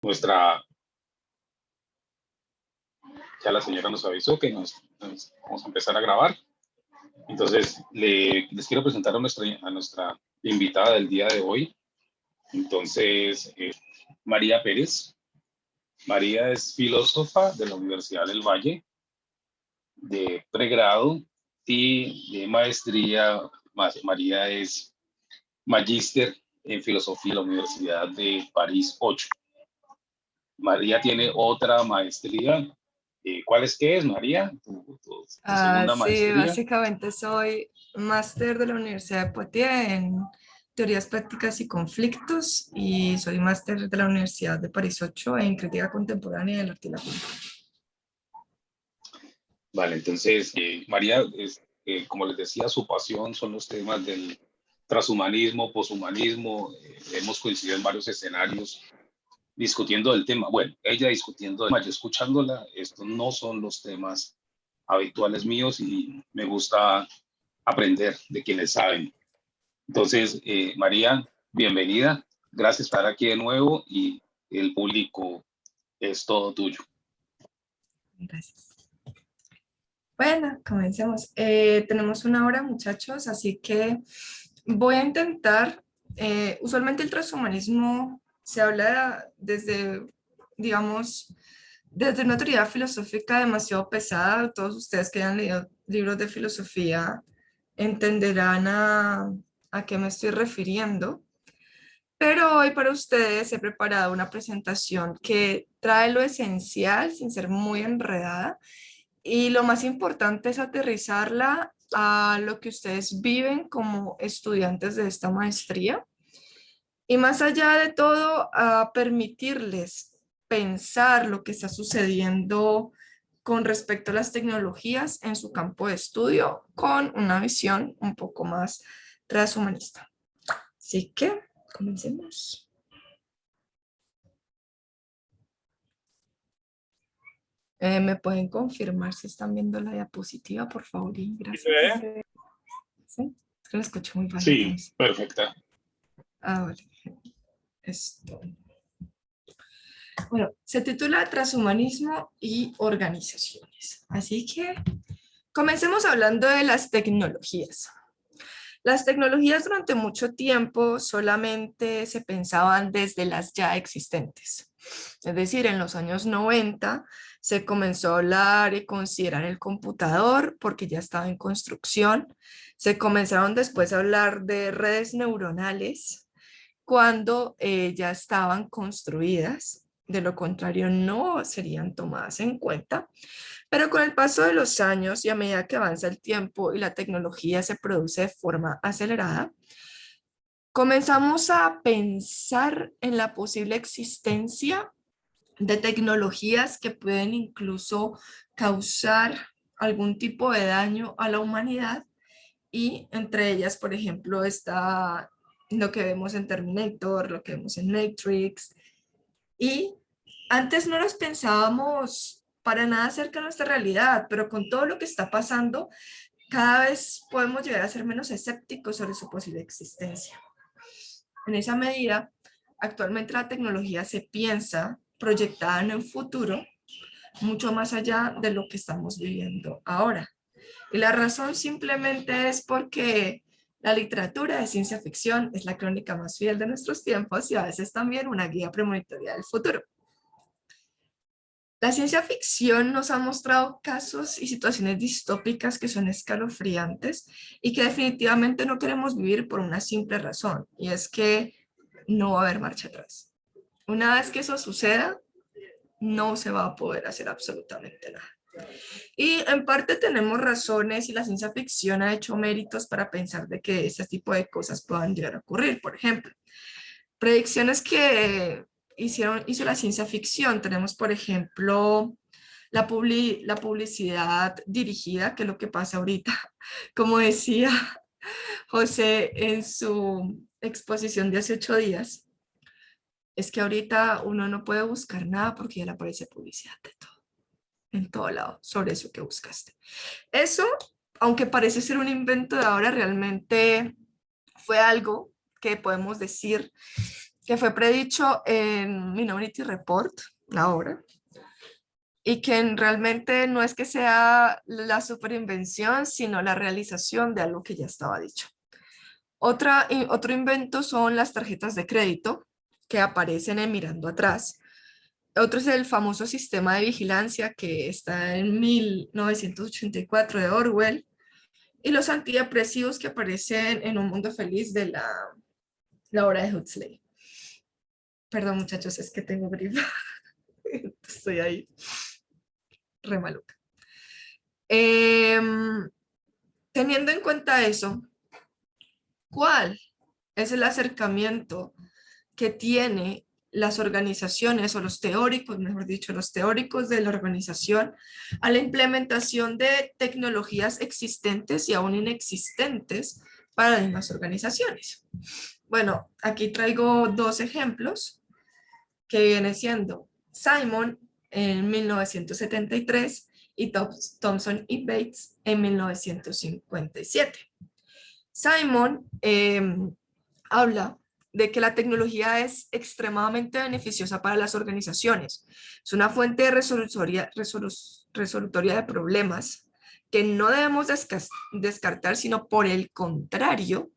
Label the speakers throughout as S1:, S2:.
S1: Nuestra, ya la señora nos avisó que nos vamos a empezar a grabar. Entonces, les quiero presentar a nuestra invitada del día de hoy. Entonces, María Pérez. María es filósofa de la Universidad del Valle, de pregrado y de maestría. María es magíster en filosofía de la Universidad de París 8. María tiene otra maestría. ¿Cuál es que es, María? Tu segunda
S2: Sí,
S1: maestría.
S2: básicamente soy máster de la Universidad de Poitiers en teorías prácticas y conflictos y soy máster de la Universidad de París 8 en crítica contemporánea del arte y la cultura.
S1: Vale, entonces, María, como les decía, su pasión son los temas del transhumanismo, poshumanismo. Hemos coincidido en varios escenarios discutiendo el tema. Bueno, ella discutiendo el tema, yo escuchándola. Estos no son los temas habituales míos y me gusta aprender de quienes saben. Entonces, María, bienvenida. Gracias por estar aquí de nuevo y el público es todo tuyo.
S2: Gracias. Bueno, comencemos. Tenemos una hora, muchachos, así que voy a intentar, usualmente el transhumanismo se habla desde, digamos, desde una teoría filosófica demasiado pesada. Todos ustedes que hayan leído libros de filosofía entenderán a qué me estoy refiriendo. Pero hoy para ustedes he preparado una presentación que trae lo esencial sin ser muy enredada y lo más importante es aterrizarla a lo que ustedes viven como estudiantes de esta maestría y más allá de todo, a permitirles pensar lo que está sucediendo con respecto a las tecnologías en su campo de estudio con una visión un poco más transhumanista. Así que comencemos. ¿Me pueden confirmar si están viendo la diapositiva, por favor? Y gracias. ¿Sí? Es que lo escucho muy bajito.
S1: Sí, perfecta.
S2: Vale. Esto. Bueno, se titula Transhumanismo y organizaciones. Así que comencemos hablando de las tecnologías. Las tecnologías durante mucho tiempo solamente se pensaban desde las ya existentes. Es decir, en los años 90 se comenzó a hablar y considerar el computador porque ya estaba en construcción. Se comenzaron después a hablar de redes neuronales cuando ya estaban construidas. De lo contrario, no serían tomadas en cuenta. Pero con el paso de los años y a medida que avanza el tiempo y la tecnología se produce de forma acelerada, comenzamos a pensar en la posible existencia de tecnologías que pueden incluso causar algún tipo de daño a la humanidad y entre ellas, por ejemplo, está lo que vemos en Terminator, lo que vemos en Matrix y antes no los pensábamos para nada cerca de nuestra realidad, pero con todo lo que está pasando, cada vez podemos llegar a ser menos escépticos sobre su posible existencia. En esa medida, actualmente la tecnología se piensa proyectada en el futuro, mucho más allá de lo que estamos viviendo ahora. Y la razón simplemente es porque la literatura de ciencia ficción es la crónica más fiel de nuestros tiempos y a veces también una guía premonitoria del futuro. La ciencia ficción nos ha mostrado casos y situaciones distópicas que son escalofriantes y que definitivamente no queremos vivir por una simple razón, y es que no va a haber marcha atrás. Una vez que eso suceda, no se va a poder hacer absolutamente nada. Y en parte tenemos razones y la ciencia ficción ha hecho méritos para pensar de que ese tipo de cosas puedan llegar a ocurrir. Por ejemplo, predicciones que hizo la ciencia ficción. Tenemos, por ejemplo, la publicidad dirigida, que es lo que pasa ahorita. Como decía José en su exposición de hace 8 días, es que ahorita uno no puede buscar nada porque ya le aparece publicidad de todo, en todo lado, sobre eso que buscaste. Eso, aunque parece ser un invento de ahora, realmente fue algo que podemos decir que fue predicho en Minority Report, la obra, y que realmente no es que sea la superinvención, sino la realización de algo que ya estaba dicho. Otro invento son las tarjetas de crédito que aparecen en Mirando Atrás. Otro es el famoso sistema de vigilancia que está en 1984 de Orwell, y los antidepresivos que aparecen en Un Mundo Feliz de la obra de Huxley. Perdón, muchachos, es que tengo gripa. Estoy ahí re maluca. Teniendo en cuenta eso, ¿cuál es el acercamiento que tiene las organizaciones o los teóricos, mejor dicho, los teóricos de la organización a la implementación de tecnologías existentes y aún inexistentes para las mismas organizaciones? Bueno, aquí traigo dos ejemplos que vienen siendo Simon en 1973 y Thomson y Bates en 1957. Simon habla de que la tecnología es extremadamente beneficiosa para las organizaciones. Es una fuente resolutoria de problemas que no debemos descartar, sino por el contrario,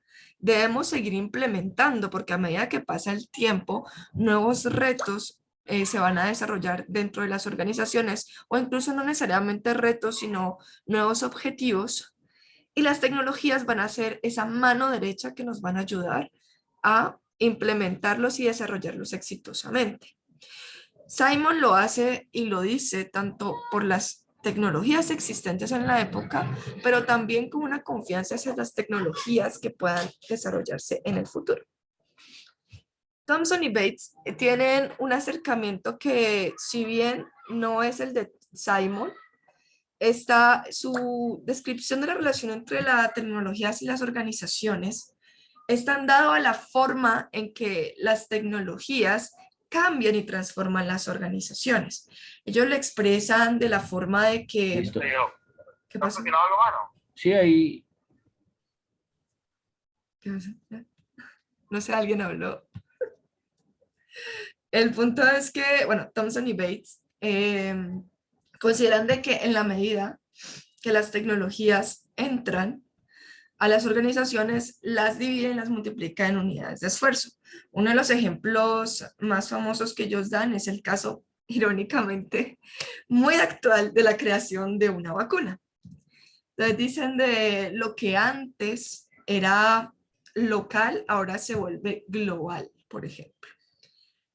S2: debemos seguir implementando, porque a medida que pasa el tiempo, nuevos retos se van a desarrollar dentro de las organizaciones, o incluso no necesariamente retos, sino nuevos objetivos, y las tecnologías van a ser esa mano derecha que nos van a ayudar a implementarlos y desarrollarlos exitosamente. Simon lo hace y lo dice tanto por las tecnologías existentes en la época, pero también con una confianza hacia las tecnologías que puedan desarrollarse en el futuro. Thomson y Bates tienen un acercamiento que, si bien no es el de Simon, su descripción de la relación entre las tecnologías y las organizaciones están dado a la forma en que las tecnologías cambian y transforman las organizaciones. Ellos lo expresan de la forma de que...
S3: Listo.
S2: ¿Qué pasó?
S3: Sí, ahí.
S2: ¿Qué pasó? No sé, alguien habló. El punto es que, bueno, Thomson y Bates consideran de que en la medida que las tecnologías entran a las organizaciones, las dividen, las multiplican en unidades de esfuerzo. Uno de los ejemplos más famosos que ellos dan es el caso, irónicamente, muy actual de la creación de una vacuna. Entonces dicen de lo que antes era local, ahora se vuelve global, por ejemplo.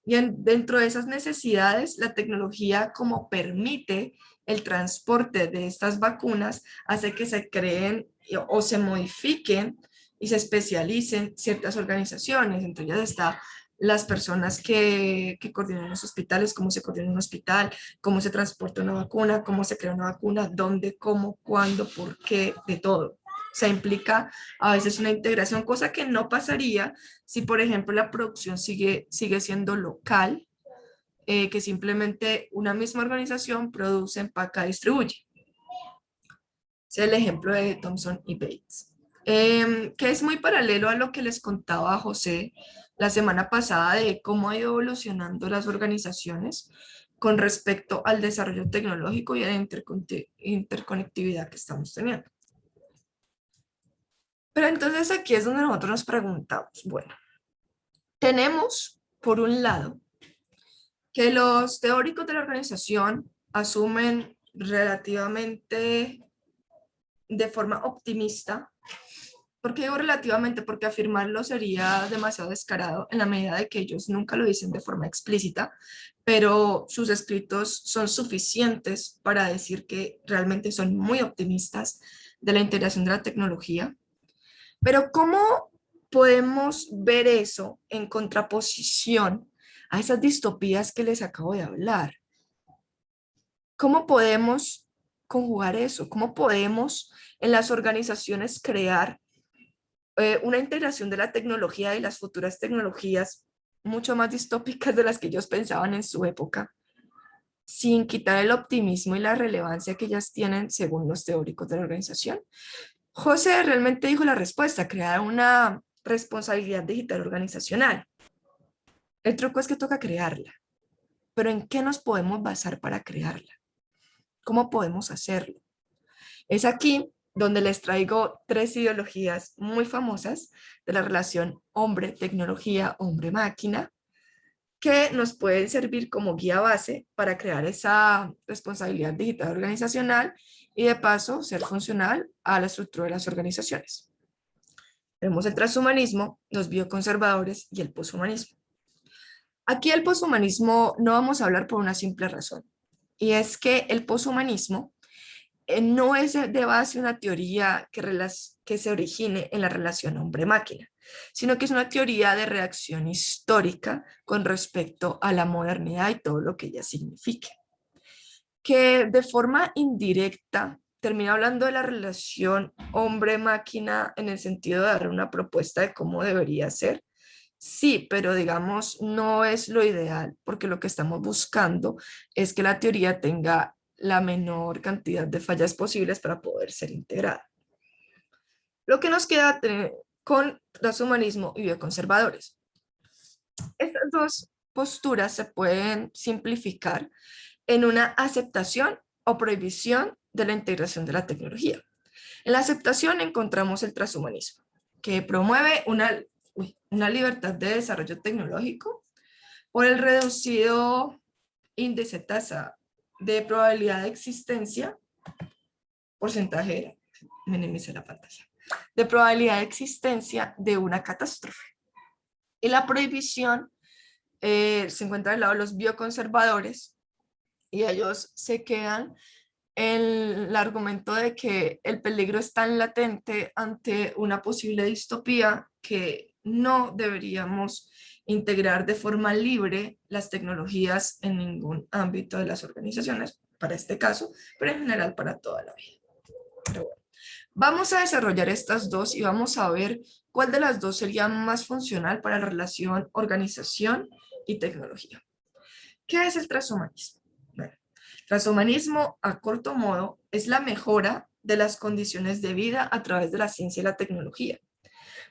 S2: Y dentro de esas necesidades, la tecnología, como permite el transporte de estas vacunas, hace que se creen o se modifiquen y se especialicen ciertas organizaciones. Entre ellas está las personas que coordinan los hospitales, cómo se coordina un hospital, cómo se transporta una vacuna, cómo se crea una vacuna, dónde, cómo, cuándo, por qué, de todo. Se implica a veces una integración, cosa que no pasaría si, por ejemplo, la producción sigue siendo local, que simplemente una misma organización produce, empaca, distribuye. Ese es el ejemplo de Thomson y Bates, que es muy paralelo a lo que les contaba José la semana pasada de cómo ha ido evolucionando las organizaciones con respecto al desarrollo tecnológico y a la interconectividad que estamos teniendo. Pero entonces aquí es donde nosotros nos preguntamos, bueno, tenemos por un lado que los teóricos de la organización asumen relativamente de forma optimista. ¿Por qué digo relativamente? Porque afirmarlo sería demasiado descarado en la medida de que ellos nunca lo dicen de forma explícita, pero sus escritos son suficientes para decir que realmente son muy optimistas de la integración de la tecnología. Pero ¿cómo podemos ver eso en contraposición a esas distopías que les acabo de hablar? ¿Cómo podemos conjugar eso? ¿Cómo podemos en las organizaciones crear una integración de la tecnología y las futuras tecnologías mucho más distópicas de las que ellos pensaban en su época, sin quitar el optimismo y la relevancia que ellas tienen según los teóricos de la organización? José realmente dijo la respuesta: crear una responsabilidad digital organizacional. El truco es que toca crearla. Pero ¿en qué nos podemos basar para crearla? ¿Cómo podemos hacerlo? Es aquí donde les traigo 3 ideologías muy famosas de la relación hombre-tecnología, hombre-máquina, que nos pueden servir como guía base para crear esa responsabilidad digital organizacional y de paso ser funcional a la estructura de las organizaciones. Tenemos el transhumanismo, los bioconservadores y el poshumanismo. Aquí el poshumanismo no vamos a hablar por una simple razón, y es que el poshumanismo no es de base una teoría que se origine en la relación hombre-máquina, sino que es una teoría de reacción histórica con respecto a la modernidad y todo lo que ella signifique, que de forma indirecta termina hablando de la relación hombre-máquina en el sentido de dar una propuesta de cómo debería ser. Sí, pero digamos, no es lo ideal, porque lo que estamos buscando es que la teoría tenga la menor cantidad de fallas posibles para poder ser integrada. Lo que nos queda con transhumanismo y bioconservadores. Estas dos posturas se pueden simplificar en una aceptación o prohibición de la integración de la tecnología. En la aceptación encontramos el transhumanismo, que promueve una libertad de desarrollo tecnológico por el reducido índice tasa de probabilidad de existencia, porcentaje, minimicé la pantalla, de probabilidad de existencia de una catástrofe. Y la prohibición se encuentra al lado de los bioconservadores, y ellos se quedan en el argumento de que el peligro es tan latente ante una posible distopía que no deberíamos integrar de forma libre las tecnologías en ningún ámbito de las organizaciones, para este caso, pero en general para toda la vida. Pero bueno, vamos a desarrollar estas dos y vamos a ver cuál de las dos sería más funcional para la relación organización y tecnología. ¿Qué es el transhumanismo? Bueno, transhumanismo, a corto modo, es la mejora de las condiciones de vida a través de la ciencia y la tecnología.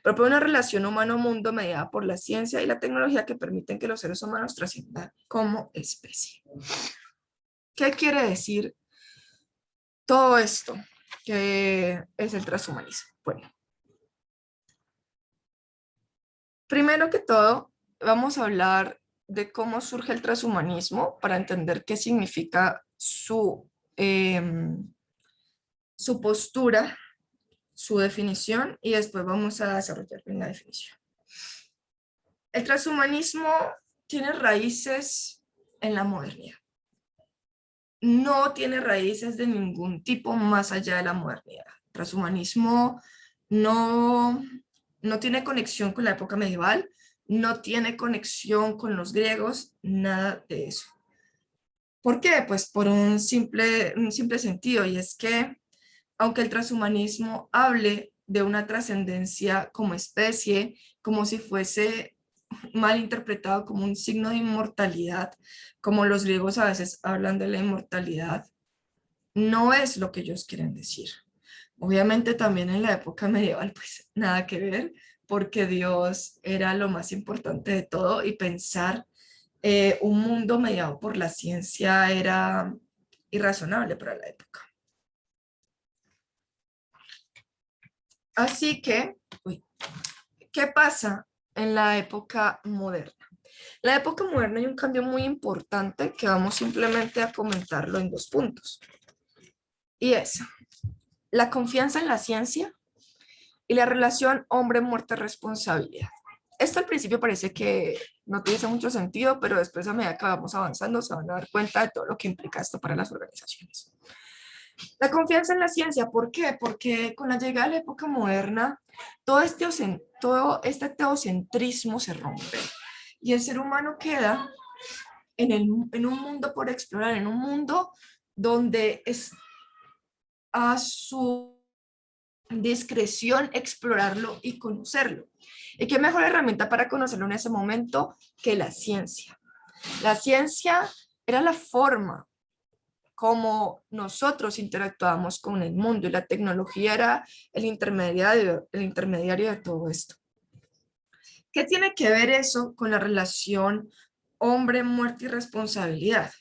S2: Propone una relación humano-mundo mediada por la ciencia y la tecnología que permiten que los seres humanos trasciendan como especie. ¿Qué quiere decir todo esto? ¿Qué es el transhumanismo? Bueno, primero que todo, vamos a hablar de cómo surge el transhumanismo para entender qué significa su postura, su definición, y después vamos a desarrollar bien la definición. El transhumanismo tiene raíces en la modernidad. No tiene raíces de ningún tipo más allá de la modernidad. El transhumanismo no tiene conexión con la época medieval, no tiene conexión con los griegos, nada de eso. ¿Por qué? Pues por un simple sentido, y es que aunque el transhumanismo hable de una trascendencia como especie, como si fuese mal interpretado como un signo de inmortalidad, como los griegos a veces hablan de la inmortalidad, no es lo que ellos quieren decir. Obviamente también en la época medieval, pues nada que ver, porque Dios era lo más importante de todo y pensar un mundo mediado por la ciencia era irrazonable para la época. Así que, ¿qué pasa en la época moderna? En la época moderna hay un cambio muy importante que vamos simplemente a comentarlo en 2 puntos. Y es la confianza en la ciencia y la relación hombre-muerte-responsabilidad. Esto al principio parece que no tiene mucho sentido, pero después a medida que vamos avanzando se van a dar cuenta de todo lo que implica esto para las organizaciones. La confianza en la ciencia, ¿por qué? Porque con la llegada de la época moderna, todo este teocentrismo se rompe y el ser humano queda en un mundo por explorar, en un mundo donde es a su discreción explorarlo y conocerlo. ¿Y qué mejor herramienta para conocerlo en ese momento que la ciencia? La ciencia era la forma como nosotros interactuábamos con el mundo, y la tecnología era el intermediario de todo esto. ¿Qué tiene que ver eso con la relación hombre, muerte y responsabilidad?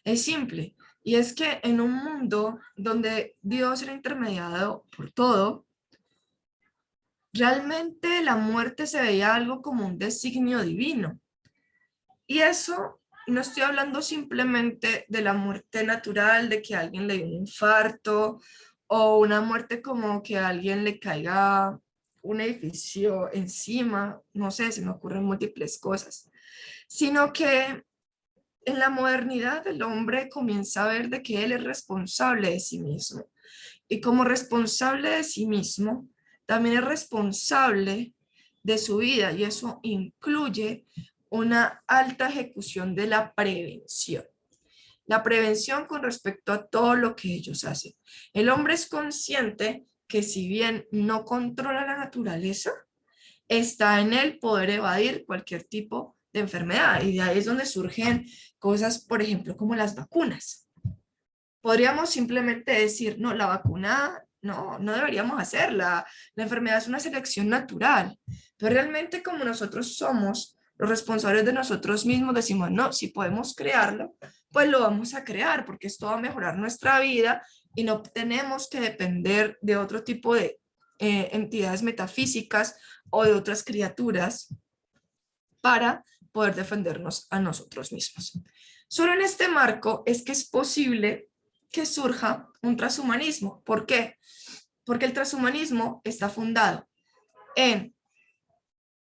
S2: Es simple, y es que en un mundo donde Dios era intermediado por todo, realmente la muerte se veía algo como un designio divino. Y eso no estoy hablando simplemente de la muerte natural, de que a alguien le dio un infarto o una muerte como que a alguien le caiga un edificio encima, no sé, se me ocurren múltiples cosas, sino que en la modernidad el hombre comienza a ver de que él es responsable de sí mismo. Y como responsable de sí mismo, también es responsable de su vida y eso incluye una alta ejecución de la prevención. La prevención con respecto a todo lo que ellos hacen. El hombre es consciente que si bien no controla la naturaleza, está en él poder evadir cualquier tipo de enfermedad. Y de ahí es donde surgen cosas, por ejemplo, como las vacunas. Podríamos simplemente decir, no, la vacuna no deberíamos hacerla. La enfermedad es una selección natural. Pero realmente como nosotros somos los responsables de nosotros mismos, decimos, no, si podemos crearlo, pues lo vamos a crear porque esto va a mejorar nuestra vida y no tenemos que depender de otro tipo de entidades metafísicas o de otras criaturas para poder defendernos a nosotros mismos. Solo en este marco es que es posible que surja un transhumanismo. ¿Por qué? Porque el transhumanismo está fundado en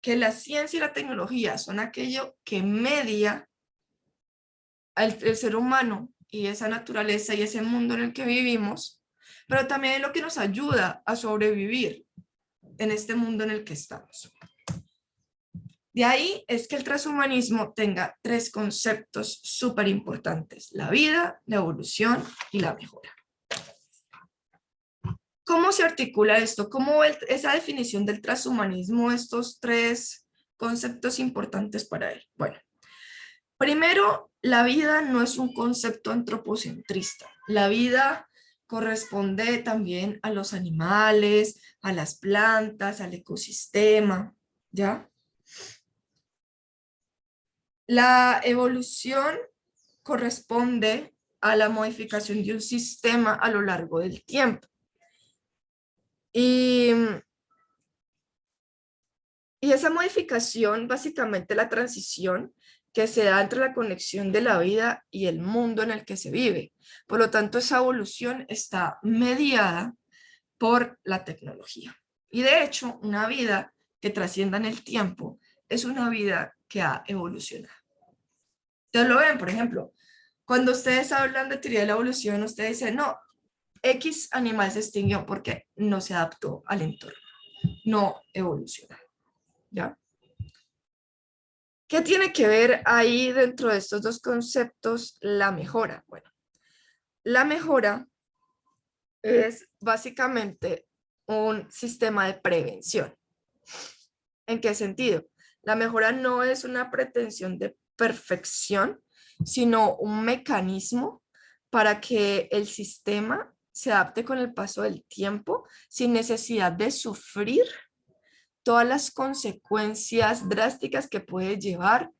S2: que la ciencia y la tecnología son aquello que media el ser humano y esa naturaleza y ese mundo en el que vivimos, pero también es lo que nos ayuda a sobrevivir en este mundo en el que estamos. De ahí es que el transhumanismo tenga tres conceptos súper importantes: la vida, la evolución y la mejora. ¿Cómo se articula esto? ¿Cómo esa definición del transhumanismo, estos tres conceptos importantes para él? Bueno, primero, la vida no es un concepto antropocentrista. La vida corresponde también a los animales, a las plantas, al ecosistema, ¿ya? La evolución corresponde a la modificación de un sistema a lo largo del tiempo. Y esa modificación, básicamente la transición que se da entre la conexión de la vida y el mundo en el que se vive. Por lo tanto, esa evolución está mediada por la tecnología. Y de hecho, una vida que trascienda en el tiempo es una vida que ha evolucionado. Ustedes lo ven, por ejemplo, cuando ustedes hablan de teoría de la evolución, ustedes dicen, no, X animal se extinguió porque no se adaptó al entorno, no evolucionó, ¿ya? ¿Qué tiene que ver ahí dentro de estos dos conceptos la mejora? Bueno, la mejora es básicamente un sistema de prevención. ¿En qué sentido? La mejora no es una pretensión de perfección, sino un mecanismo para que el sistema se adapte con el paso del tiempo sin necesidad de sufrir todas las consecuencias drásticas que puede llevar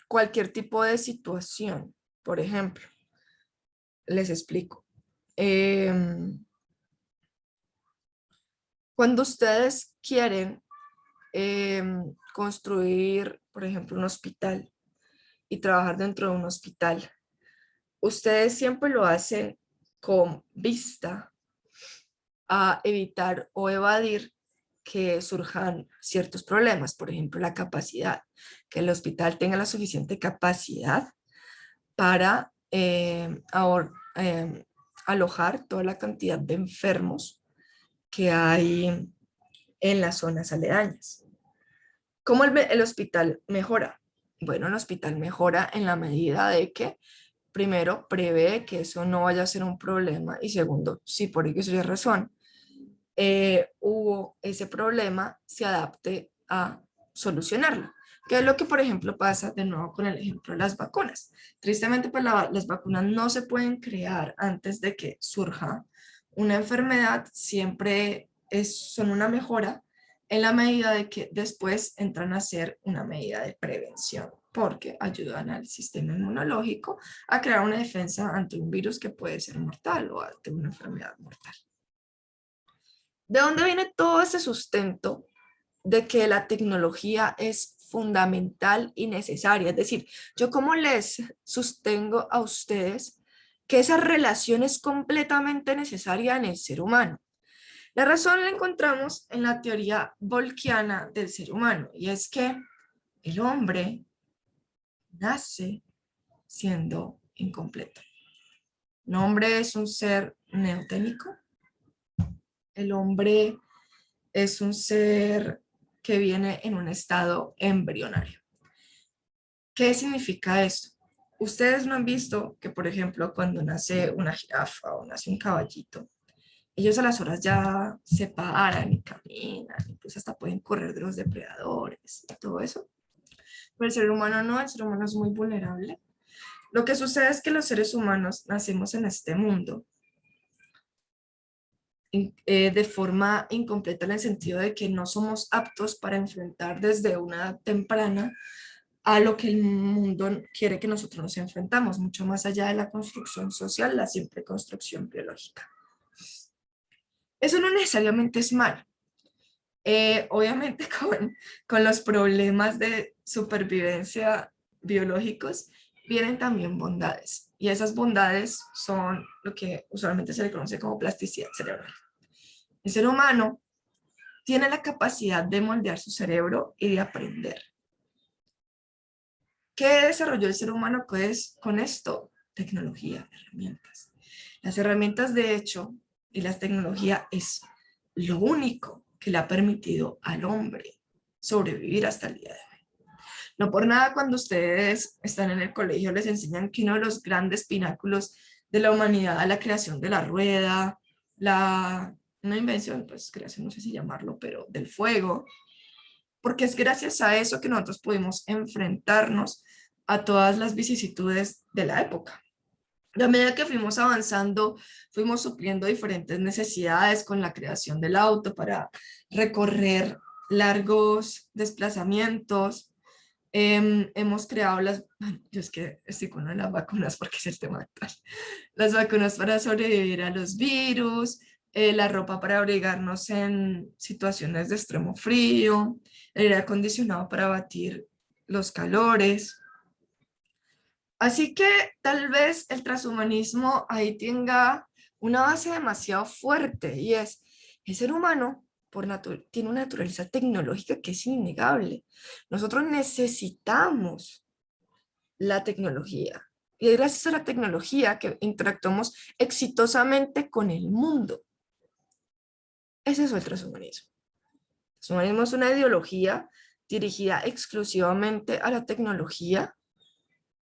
S2: cualquier tipo de situación. Por ejemplo, les explico. Cuando ustedes quieren construir, por ejemplo, un hospital y trabajar dentro de un hospital, ustedes siempre lo hacen con vista a evitar o evadir que surjan ciertos problemas, por ejemplo, la capacidad, que el hospital tenga la suficiente capacidad para alojar toda la cantidad de enfermos que hay en las zonas aledañas. ¿Cómo el hospital mejora? Bueno, el hospital mejora en la medida de que, primero, prevé que eso no vaya a ser un problema y segundo, si por X o Y razón hubo ese problema, se adapte a solucionarlo. ¿Qué es lo que, por ejemplo, pasa de nuevo con el ejemplo de las vacunas? Tristemente, pues las vacunas no se pueden crear antes de que surja una enfermedad, siempre son una mejora en la medida de que después entran a ser una medida de prevención, porque ayudan al sistema inmunológico a crear una defensa ante un virus que puede ser mortal o ante una enfermedad mortal. ¿De dónde viene todo ese sustento de que la tecnología es fundamental y necesaria? Es decir, yo cómo les sostengo a ustedes que esa relación es completamente necesaria en el ser humano. La razón la encontramos en la teoría volquiana del ser humano, y es que el hombre nace siendo incompleto. El hombre es un ser neoténico. El hombre es un ser que viene en un estado embrionario. ¿Qué significa esto? Ustedes no han visto que, por ejemplo, cuando nace una jirafa o nace un caballito, ellos a las horas ya se paran y caminan, incluso hasta pueden correr de los depredadores y todo eso. Pero el ser humano no, el ser humano es muy vulnerable. Lo que sucede es que los seres humanos nacemos en este mundo de forma incompleta, en el sentido de que no somos aptos para enfrentar desde una edad temprana a lo que el mundo quiere que nosotros nos enfrentamos, mucho más allá de la construcción social, la simple construcción biológica. Eso no necesariamente es malo. Obviamente con los problemas de supervivencia biológicos vienen también bondades, y esas bondades son lo que usualmente se le conoce como plasticidad cerebral. El ser humano tiene la capacidad de moldear su cerebro y de aprender. ¿Qué desarrolló el ser humano con esto? Tecnología, herramientas. Las herramientas, de hecho, y las tecnologías es lo único que le ha permitido al hombre sobrevivir hasta el día de hoy. No por nada, cuando ustedes están en el colegio les enseñan que uno de los grandes pináculos de la humanidad es la creación de la rueda, una invención, pues creación, no sé si llamarlo, pero del fuego, porque es gracias a eso que nosotros pudimos enfrentarnos a todas las vicisitudes de la época. A medida que fuimos avanzando, fuimos supliendo diferentes necesidades con la creación del auto para recorrer largos desplazamientos. Hemos creado yo es que estoy con las vacunas porque es el tema actual, las vacunas para sobrevivir a los virus, la ropa para abrigarnos en situaciones de extremo frío, el aire acondicionado para abatir los calores. Así que tal vez el transhumanismo ahí tenga una base demasiado fuerte, y es el ser humano tiene una naturaleza tecnológica que es innegable. Nosotros necesitamos la tecnología, y es gracias a la tecnología que interactuamos exitosamente con el mundo. Ese es el transhumanismo. El transhumanismo es una ideología dirigida exclusivamente a la tecnología,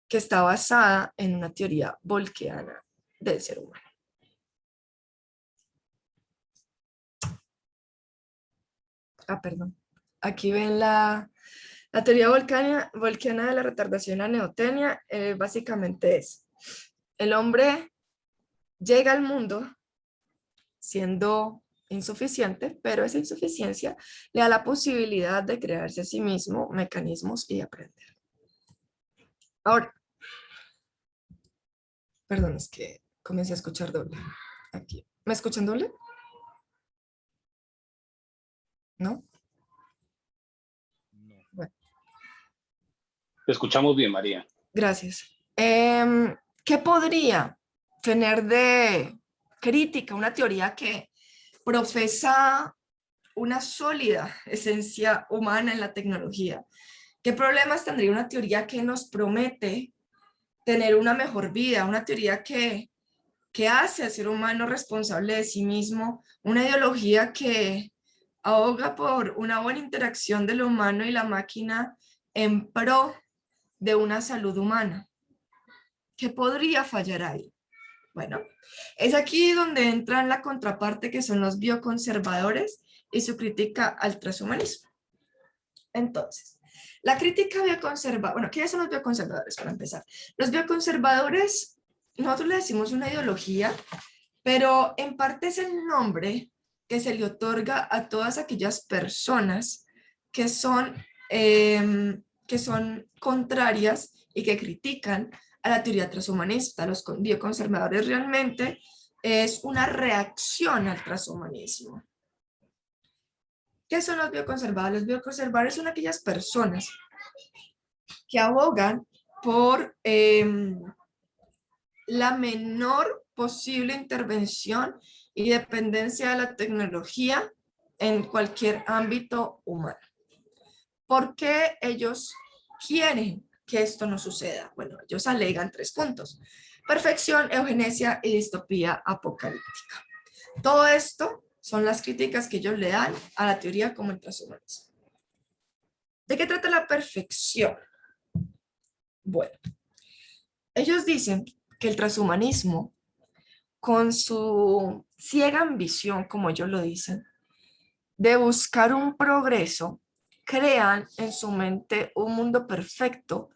S2: que está basada en una teoría volquiana del ser humano. Perdón. Aquí ven la teoría volquiana de la retardación a neotenia. Básicamente es: el hombre llega al mundo siendo insuficiente, pero esa insuficiencia le da la posibilidad de crearse a sí mismo mecanismos y aprender. Ahora, perdón, es que comencé a escuchar doble. Aquí. ¿Me escuchan doble? ¿No? Bueno.
S1: Te escuchamos bien, María.
S2: Gracias. ¿Qué podría tener de crítica una teoría que profesa una sólida esencia humana en la tecnología? ¿Qué problemas tendría una teoría que nos promete tener una mejor vida? Una teoría que hace al ser humano responsable de sí mismo, una ideología que aboga por una buena interacción de lo humano y la máquina en pro de una salud humana. ¿Qué podría fallar ahí? Bueno, es aquí donde entra la contraparte, que son los bioconservadores y su crítica al transhumanismo. Entonces, la crítica bioconservadora, bueno, ¿qué son los bioconservadores para empezar? Los bioconservadores, nosotros le decimos una ideología, pero en parte es el nombre que se le otorga a todas aquellas personas que son contrarias y que critican a la teoría transhumanista. Los bioconservadores realmente es una reacción al transhumanismo. ¿Qué son los bioconservadores? Los bioconservadores son aquellas personas que abogan por la menor posible intervención y dependencia de la tecnología en cualquier ámbito humano. ¿Por qué ellos quieren que esto no suceda? Bueno, ellos alegan 3 puntos: perfección, eugenesia y distopía apocalíptica. Todo esto son las críticas que ellos le dan a la teoría como el transhumanismo. ¿De qué trata la perfección? Bueno, ellos dicen que el transhumanismo, con su ciega ambición, como ellos lo dicen, de buscar un progreso, crean en su mente un mundo perfecto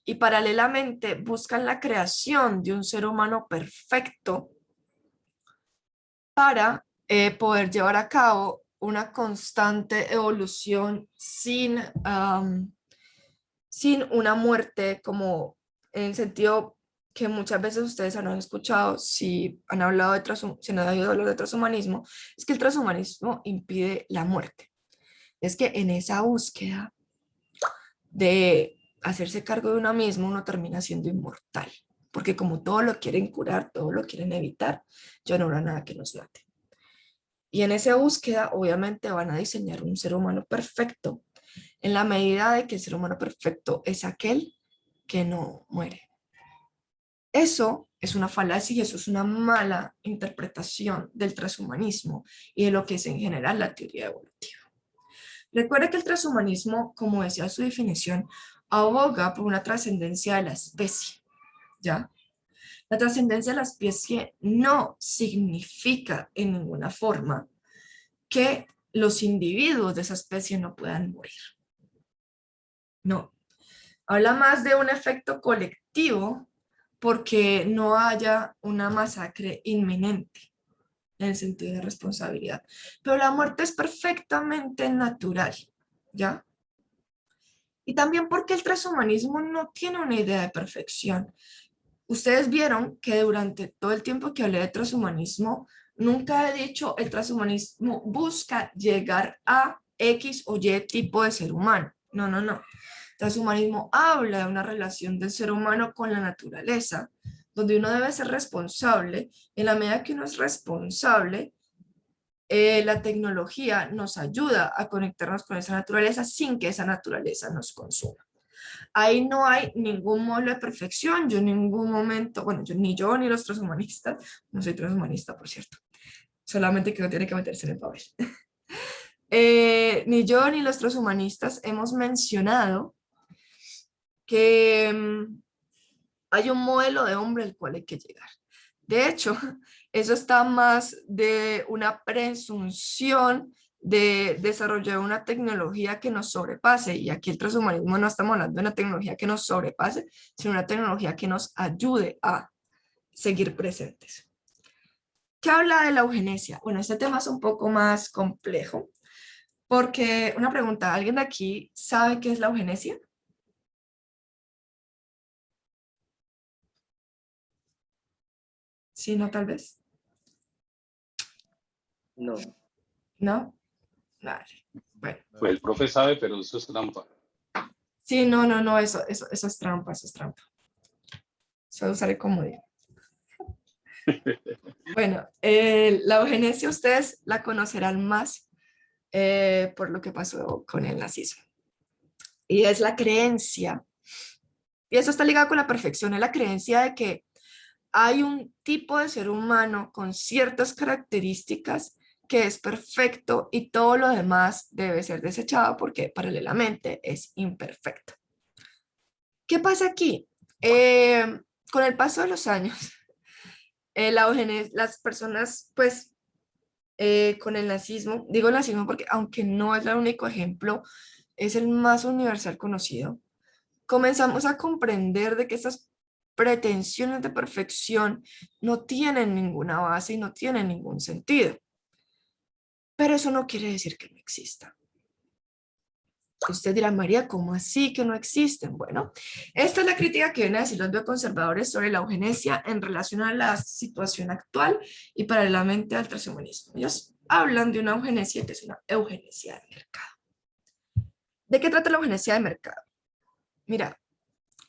S2: y paralelamente buscan la creación de un ser humano perfecto para poder llevar a cabo una constante evolución sin una muerte, como en el sentido que muchas veces ustedes han escuchado, si han hablado si han oído hablar de transhumanismo, es que el transhumanismo impide la muerte. Es que en esa búsqueda de hacerse cargo de uno mismo, uno termina siendo inmortal, porque como todo lo quieren curar, todo lo quieren evitar, ya no habrá nada que nos mate. Y en esa búsqueda, obviamente, van a diseñar un ser humano perfecto, en la medida de que el ser humano perfecto es aquel que no muere. Eso es una falacia y eso es una mala interpretación del transhumanismo y de lo que es en general la teoría evolutiva. Recuerda que el transhumanismo, como decía su definición, aboga por una trascendencia de la especie, ¿ya? La trascendencia de la especie no significa en ninguna forma que los individuos de esa especie no puedan morir. No. Habla más de un efecto colectivo porque no haya una masacre inminente en el sentido de responsabilidad. Pero la muerte es perfectamente natural, ¿ya? Y también porque el transhumanismo no tiene una idea de perfección. Ustedes vieron que durante todo el tiempo que hablé de transhumanismo, nunca he dicho el transhumanismo busca llegar a X o Y tipo de ser humano. No, no, no. Transhumanismo habla de una relación del ser humano con la naturaleza, donde uno debe ser responsable. En la medida que uno es responsable, la tecnología nos ayuda a conectarnos con esa naturaleza sin que esa naturaleza nos consuma. Ahí no hay ningún modelo de perfección. Yo en ningún momento, bueno, ni yo ni los transhumanistas, no soy transhumanista, por cierto, solamente que no tiene que meterse en el papel. Ni yo ni los transhumanistas hemos mencionado que hay un modelo de hombre al cual hay que llegar. De hecho, eso está más de una presunción de desarrollar una tecnología que nos sobrepase, y aquí el transhumanismo no estamos hablando de una tecnología que nos sobrepase, sino una tecnología que nos ayude a seguir presentes. ¿Qué habla de la eugenesia? Bueno, este tema es un poco más complejo, porque una pregunta, ¿alguien de aquí sabe qué es la eugenesia? Sí, no, tal vez.
S3: No.
S2: ¿No? Vale. Bueno.
S1: Pues el profe sabe, pero eso es trampa.
S2: Sí, no, eso es trampa, eso es trampa. Solo usaré como digo. Bueno, la eugenesia ustedes la conocerán más por lo que pasó con el nazismo. Y es la creencia, y eso está ligado con la perfección, es la creencia de que hay un tipo de ser humano con ciertas características que es perfecto y todo lo demás debe ser desechado porque paralelamente es imperfecto. ¿Qué pasa aquí? Con el paso de los años, las personas, pues, con el nazismo, digo nazismo porque aunque no es el único ejemplo, es el más universal conocido, comenzamos a comprender de que estas pretensiones de perfección no tienen ninguna base y no tienen ningún sentido. pero eso no quiere decir que no exista. Usted dirá, María, ¿cómo así que no existen? Bueno, esta es la crítica que vienen a decir los bioconservadores sobre la eugenesia en relación a la situación actual y paralelamente al transhumanismo. Ellos hablan de una eugenesia que es una eugenesia de mercado. ¿De qué trata la eugenesia de mercado? Mira,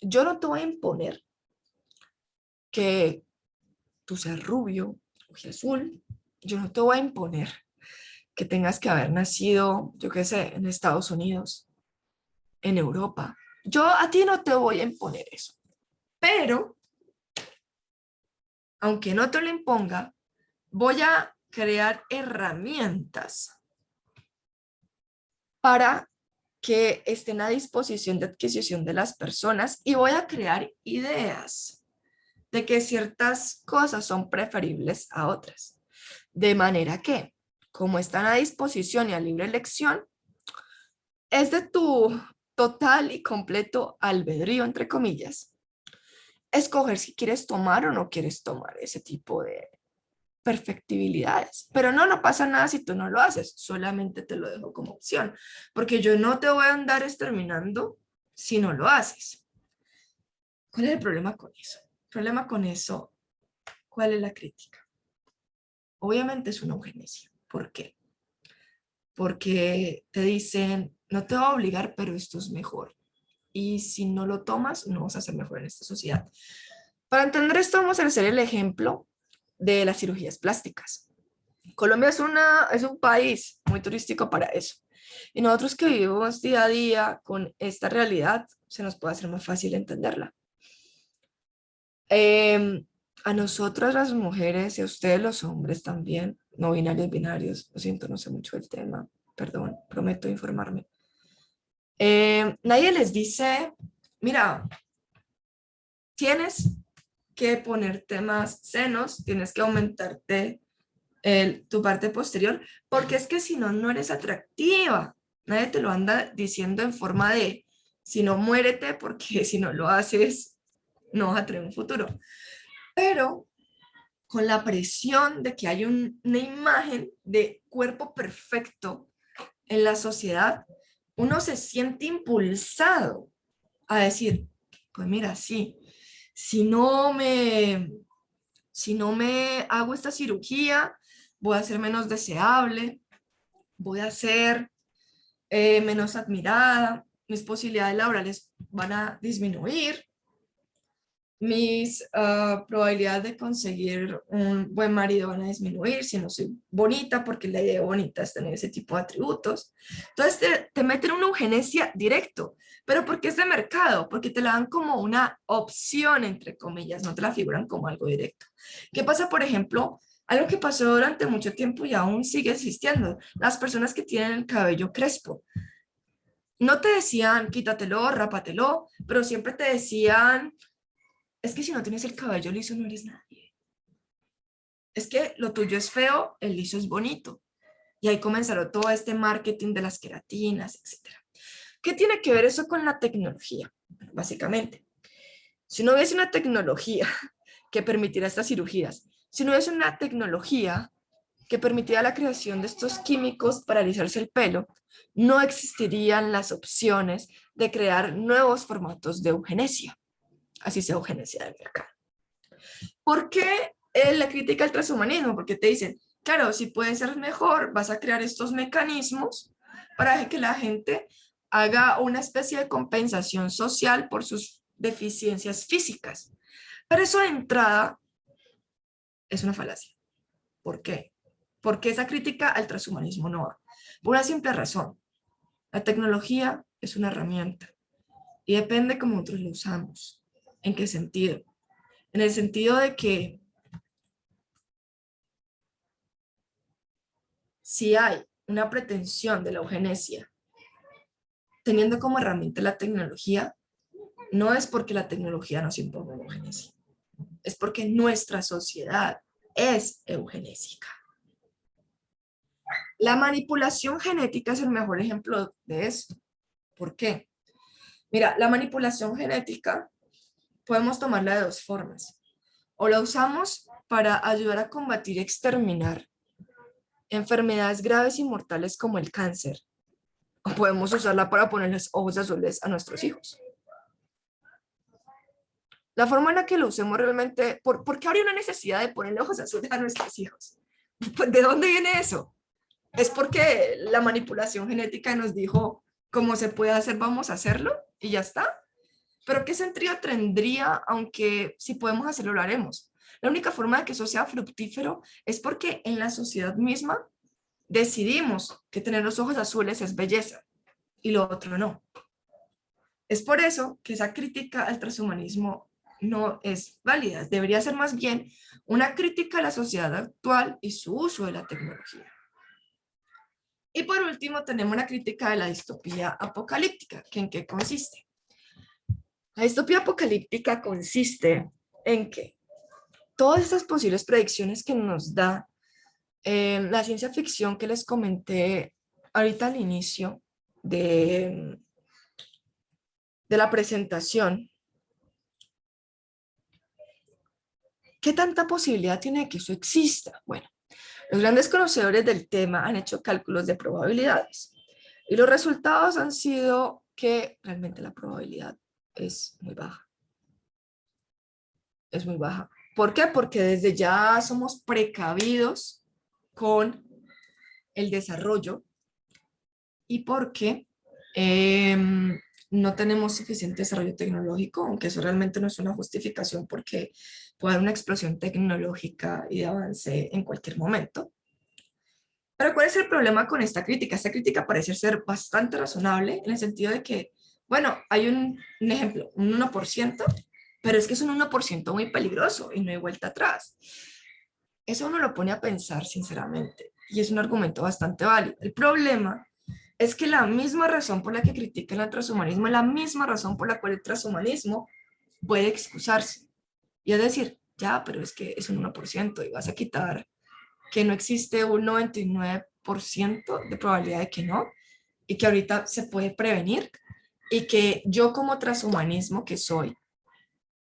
S2: yo no te voy a imponer que tú seas rubio, azul. Yo no te voy a imponer que tengas que haber nacido, yo qué sé, en Estados Unidos, en Europa. Yo a ti no te voy a imponer eso. Pero, aunque no te lo imponga, voy a crear herramientas para que estén a disposición de adquisición de las personas y voy a crear ideas de que ciertas cosas son preferibles a otras. De manera que, como están a disposición y a libre elección, es de tu total y completo albedrío, entre comillas, escoger si quieres tomar o no quieres tomar ese tipo de perfectibilidades. Pero no pasa nada si tú no lo haces, solamente te lo dejo como opción, porque yo no te voy a andar exterminando si no lo haces. ¿Cuál es el problema con eso? El problema con eso, ¿cuál es la crítica? Obviamente es una eugenesia. ¿Por qué? Porque te dicen, no te voy a obligar, pero esto es mejor. Y si no lo tomas, no vas a ser mejor en esta sociedad. Para entender esto, vamos a hacer el ejemplo de las cirugías plásticas. Colombia es un país muy turístico para eso. Y nosotros que vivimos día a día con esta realidad, se nos puede hacer más fácil entenderla. A nosotras las mujeres y a ustedes los hombres también, no binarios, lo siento, no sé mucho del tema, perdón, prometo informarme. Nadie les dice, mira, tienes que ponerte más senos, tienes que aumentarte tu parte posterior, porque es que si no, no eres atractiva. Nadie te lo anda diciendo en forma de, si no, muérete, porque si no lo haces, no vas a tener un futuro. Pero con la presión de que hay una imagen de cuerpo perfecto en la sociedad, uno se siente impulsado a decir, pues mira, sí, si no me hago esta cirugía, voy a ser menos deseable, voy a ser menos admirada, mis posibilidades laborales van a disminuir, mis probabilidades de conseguir un buen marido van a disminuir si no soy bonita, porque la idea bonita es tener ese tipo de atributos. Entonces te meten una eugenesia directo, pero ¿por qué es de mercado? Porque te la dan como una opción, entre comillas, no te la figuran como algo directo. ¿Qué pasa, por ejemplo? Algo que pasó durante mucho tiempo y aún sigue existiendo, las personas que tienen el cabello crespo. No te decían quítatelo, rápatelo, pero siempre te decían, es que si no tienes el cabello liso no eres nadie. Es que lo tuyo es feo, el liso es bonito. Y ahí comenzaron todo este marketing de las queratinas, etc. ¿Qué tiene que ver eso con la tecnología? Bueno, básicamente, si no hubiese una tecnología que permitiera estas cirugías, si no hubiese una tecnología que permitiera la creación de estos químicos para alisarse el pelo, no existirían las opciones de crear nuevos formatos de eugenesia. Así sea eugenesia del mercado. ¿Por qué la crítica al transhumanismo? Porque te dicen, claro, si puede ser mejor, vas a crear estos mecanismos para que la gente haga una especie de compensación social por sus deficiencias físicas. Pero eso de entrada es una falacia. ¿Por qué? Porque esa crítica al transhumanismo no va. Por una simple razón. La tecnología es una herramienta y depende cómo nosotros lo usamos. ¿En qué sentido? En el sentido de que si hay una pretensión de la eugenesia teniendo como herramienta la tecnología, no es porque la tecnología nos imponga la eugenesia, es porque nuestra sociedad es eugenésica. La manipulación genética es el mejor ejemplo de esto. ¿Por qué? Mira, la manipulación genética podemos tomarla de dos formas. O la usamos para ayudar a combatir y exterminar enfermedades graves y mortales como el cáncer, o podemos usarla para ponerles ojos azules a nuestros hijos. La forma en la que lo usemos realmente, ¿por qué habría una necesidad de ponerle ojos azules a nuestros hijos? Pues, ¿de dónde viene eso? Es porque la manipulación genética nos dijo cómo se puede hacer, vamos a hacerlo y ya está. Pero ¿qué sentido tendría, aunque si podemos hacerlo, lo haremos? La única forma de que eso sea fructífero es porque en la sociedad misma decidimos que tener los ojos azules es belleza y lo otro no. Es por eso que esa crítica al transhumanismo no es válida. Debería ser más bien una crítica a la sociedad actual y su uso de la tecnología. Y por último, tenemos la crítica de la distopía apocalíptica, que ¿en qué consiste? La distopía apocalíptica consiste en que todas estas posibles predicciones que nos da la ciencia ficción que les comenté ahorita al inicio de la presentación, ¿qué tanta posibilidad tiene de que eso exista? Bueno, los grandes conocedores del tema han hecho cálculos de probabilidades y los resultados han sido que realmente la probabilidad es muy baja. Es muy baja. ¿Por qué? Porque desde ya somos precavidos con el desarrollo y porque no tenemos suficiente desarrollo tecnológico, aunque eso realmente no es una justificación porque puede haber una explosión tecnológica y de avance en cualquier momento. Pero ¿cuál es el problema con esta crítica? Esta crítica parece ser bastante razonable en el sentido de que, bueno, hay un ejemplo, un 1%, pero es que es un 1% muy peligroso y no hay vuelta atrás. Eso uno lo pone a pensar sinceramente y es un argumento bastante válido. El problema es que la misma razón por la que critican el transhumanismo es la misma razón por la cual el transhumanismo puede excusarse. Y es decir, ya, pero es que es un 1% y vas a quitar que no existe un 99% de probabilidad de que no, y que ahorita se puede prevenir, y que yo como transhumanismo que soy,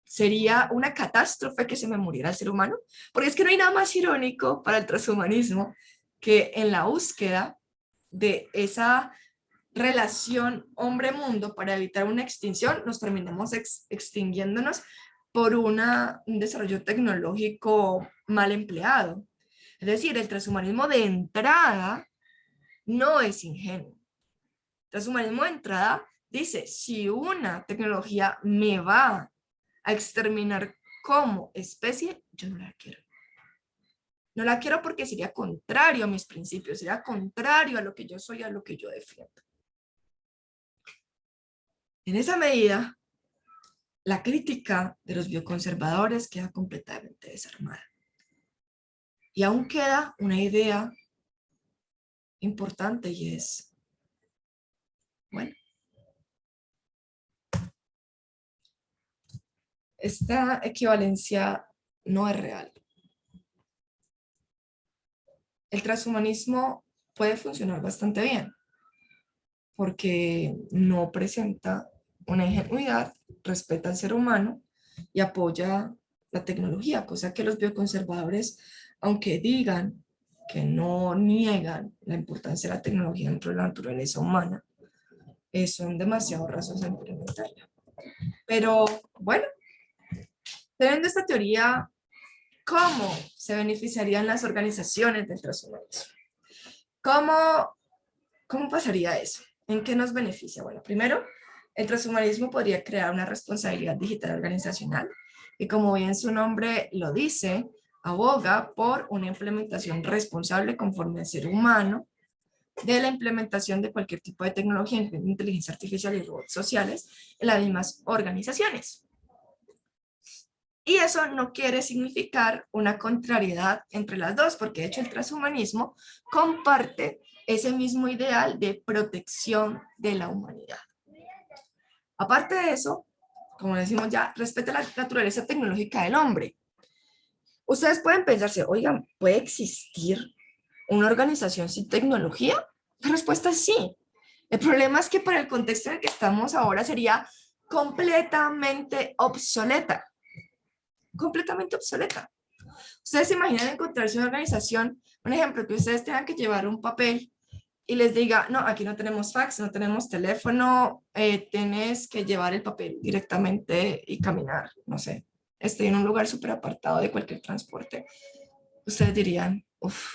S2: sería una catástrofe que se me muriera el ser humano, porque es que no hay nada más irónico para el transhumanismo que en la búsqueda de esa relación hombre-mundo para evitar una extinción, nos terminamos extinguiéndonos por un desarrollo tecnológico mal empleado. Es decir, el transhumanismo de entrada no es ingenuo. El transhumanismo de entrada dice, si una tecnología me va a exterminar como especie, yo no la quiero. No la quiero porque sería contrario a mis principios, sería contrario a lo que yo soy, a lo que yo defiendo. En esa medida, la crítica de los bioconservadores queda completamente desarmada. Y aún queda una idea importante y es, bueno, esta equivalencia no es real. El transhumanismo puede funcionar bastante bien porque no presenta una ingenuidad, respeta al ser humano y apoya la tecnología, cosa que los bioconservadores, aunque digan que no niegan la importancia de la tecnología dentro de la naturaleza humana, son demasiado rasos en implementarla. Pero bueno, teniendo esta teoría, ¿cómo se beneficiarían las organizaciones del transhumanismo? ¿Cómo pasaría eso? ¿En qué nos beneficia? Bueno, primero, el transhumanismo podría crear una responsabilidad digital organizacional y, como bien su nombre lo dice, aboga por una implementación responsable conforme al ser humano de la implementación de cualquier tipo de tecnología, inteligencia artificial y robots sociales en las mismas organizaciones. Y eso no quiere significar una contrariedad entre las dos, porque de hecho el transhumanismo comparte ese mismo ideal de protección de la humanidad. Aparte de eso, como decimos ya, respeta la naturaleza tecnológica del hombre. Ustedes pueden pensarse, oigan, ¿puede existir una organización sin tecnología? La respuesta es sí. El problema es que para el contexto en el que estamos ahora sería completamente obsoleta. Completamente obsoleta. Ustedes se imaginan encontrarse una organización, un ejemplo, que ustedes tengan que llevar un papel y les diga, no, aquí no tenemos fax, no tenemos teléfono, tienes que llevar el papel directamente y caminar, no sé, estoy en un lugar súper apartado de cualquier transporte. Ustedes dirían, uff,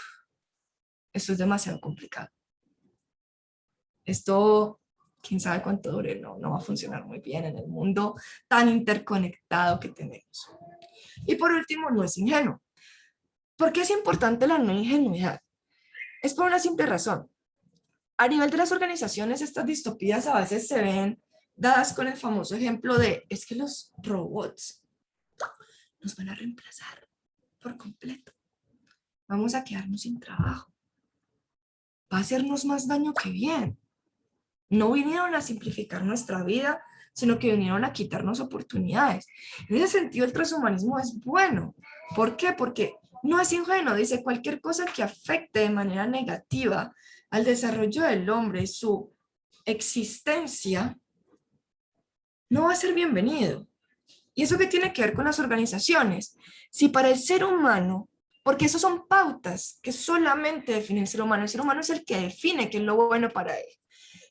S2: esto es demasiado complicado. Esto, quién sabe cuánto dure, no va a funcionar muy bien en el mundo tan interconectado que tenemos. Y por último, no es ingenuo. ¿Por qué es importante la no ingenuidad? Es por una simple razón. A nivel de las organizaciones, estas distopías a veces se ven dadas con el famoso ejemplo de, es que los robots nos van a reemplazar por completo. Vamos a quedarnos sin trabajo. Va a hacernos más daño que bien. No vinieron a simplificar nuestra vida, sino que vinieron a quitarnos oportunidades. En ese sentido, el transhumanismo es bueno. ¿Por qué? Porque no es ingenuo. Dice, cualquier cosa que afecte de manera negativa al desarrollo del hombre y su existencia, no va a ser bienvenido. ¿Y eso qué tiene que ver con las organizaciones? Si para el ser humano, porque eso son pautas que solamente define el ser humano es el que define qué es lo bueno para él.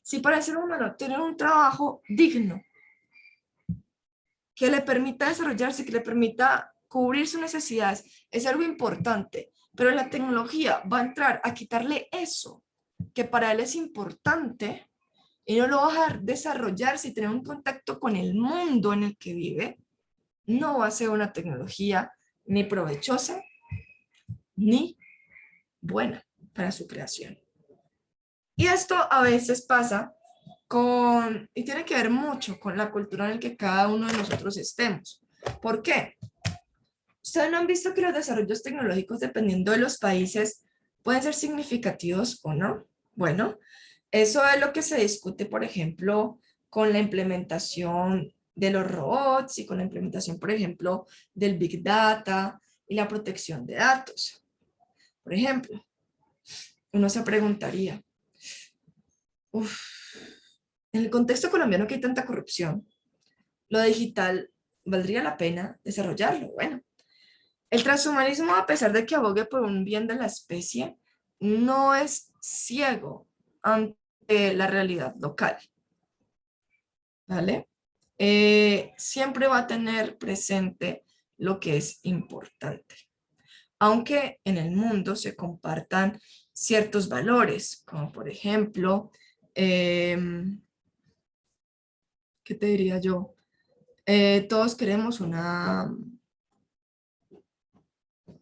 S2: Si para el ser humano tener un trabajo digno, que le permita desarrollarse, que le permita cubrir sus necesidades, es algo importante, pero la tecnología va a entrar a quitarle eso, que para él es importante, y no lo va a dejar desarrollarse y tener un contacto con el mundo en el que vive, no va a ser una tecnología ni provechosa, ni buena para su creación. Y esto a veces pasa y tiene que ver mucho con la cultura en la que cada uno de nosotros estemos. ¿Por qué? ¿Ustedes no han visto que los desarrollos tecnológicos, dependiendo de los países, pueden ser significativos o no? Bueno, eso es lo que se discute, por ejemplo, con la implementación de los robots y con la implementación, por ejemplo, del Big Data y la protección de datos. Por ejemplo, uno se preguntaría, en el contexto colombiano que hay tanta corrupción, lo digital, ¿valdría la pena desarrollarlo? Bueno, el transhumanismo, a pesar de que abogue por un bien de la especie, no es ciego ante la realidad local, ¿vale? Siempre va a tener presente lo que es importante. Aunque en el mundo se compartan ciertos valores, como por ejemplo, ¿qué te diría yo? Todos queremos una...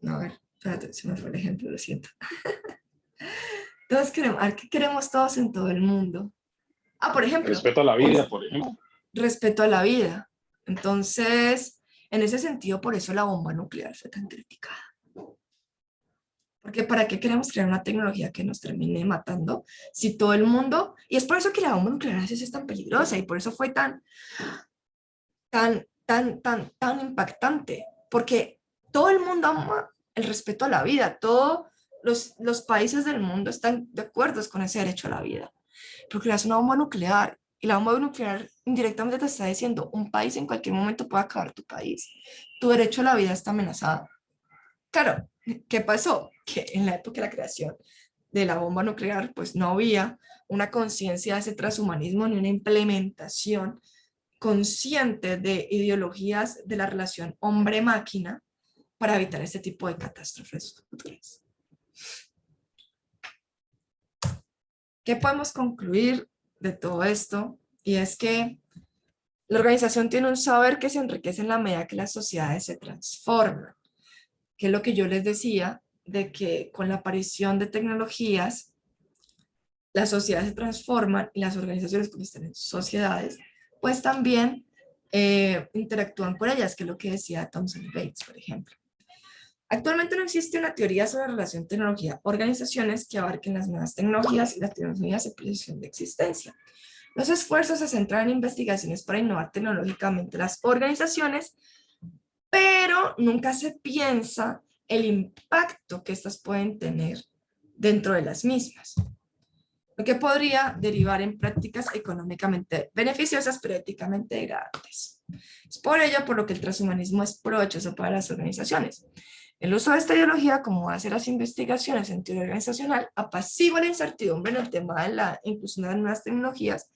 S2: No, a ver, espérate, se me fue el ejemplo, lo siento. Todos queremos, a ver, ¿qué queremos todos en todo el mundo? Por ejemplo,
S1: Respeto a la vida, por ejemplo.
S2: respeto a la vida. Entonces, en ese sentido, por eso la bomba nuclear fue tan criticada. Porque ¿para qué queremos crear una tecnología que nos termine matando si todo el mundo... Y es por eso que la bomba nuclear a veces es tan peligrosa y por eso fue tan impactante. Porque todo el mundo ama el respeto a la vida. Todos los países del mundo están de acuerdo con ese derecho a la vida. Pero creas una bomba nuclear y la bomba nuclear indirectamente te está diciendo un país en cualquier momento puede acabar tu país. Tu derecho a la vida está amenazado. Claro, ¿qué pasó? Que en la época de la creación de la bomba nuclear, pues no había una conciencia de ese transhumanismo ni una implementación consciente de ideologías de la relación hombre-máquina para evitar este tipo de catástrofes futuras. ¿Qué podemos concluir de todo esto? Y es que la organización tiene un saber que se enriquece en la medida que las sociedades se transforman, que es lo que yo les decía, de que con la aparición de tecnologías, las sociedades se transforman y las organizaciones que están en sociedades, pues también interactúan con ellas, que es lo que decía Thomson Bates, por ejemplo. Actualmente no existe una teoría sobre la relación tecnología-organizaciones que abarquen las nuevas tecnologías y las tecnologías en posición de existencia. Los esfuerzos se centran en investigaciones para innovar tecnológicamente las organizaciones, pero nunca se piensa el impacto que estas pueden tener dentro de las mismas, lo que podría derivar en prácticas económicamente beneficiosas pero éticamente degradantes. Es por ello por lo que el transhumanismo es provechoso para las organizaciones. El uso de esta ideología como base de las investigaciones en teoría organizacional apacigua la incertidumbre en el tema de la inclusión de nuevas tecnologías,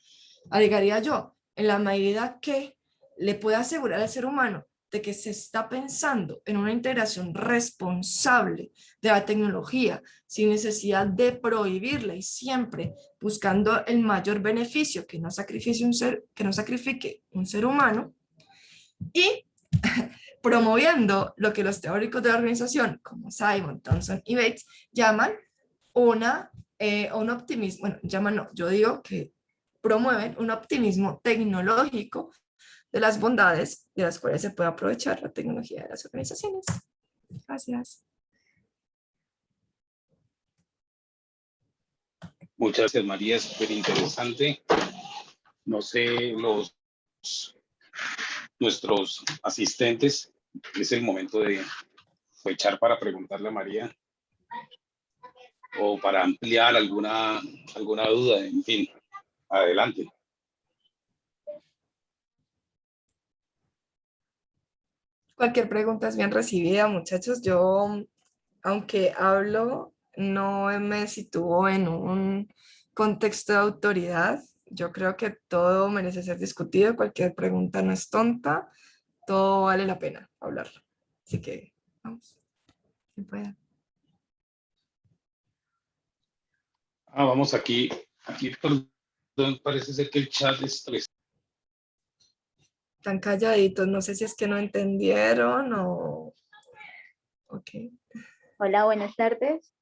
S2: agregaría yo, en la medida que le puede asegurar al ser humano de que se está pensando en una integración responsable de la tecnología sin necesidad de prohibirla y siempre buscando el mayor beneficio, que no sacrifique un ser humano, y promoviendo lo que los teóricos de la organización, como Simon, Thompson y Bates, llaman un optimismo, bueno, llaman no, yo digo que promueven un optimismo tecnológico de las bondades de las cuales se puede aprovechar la tecnología de las organizaciones. Gracias.
S1: Muchas gracias, María, es súper interesante. No sé, nuestros asistentes, es el momento de echar para preguntarle a María o para ampliar alguna duda, en fin, adelante.
S2: Cualquier pregunta es bien recibida, muchachos. Yo, aunque hablo, no me sitúo en un contexto de autoridad. Yo creo que todo merece ser discutido. Cualquier pregunta no es tonta. Todo vale la pena hablarlo. Así que, vamos. Quien pueda.
S1: Vamos aquí, perdón, parece ser que el chat es
S2: Tan calladitos. No sé si es que no entendieron o... Ok.
S4: Hola, buenas tardes.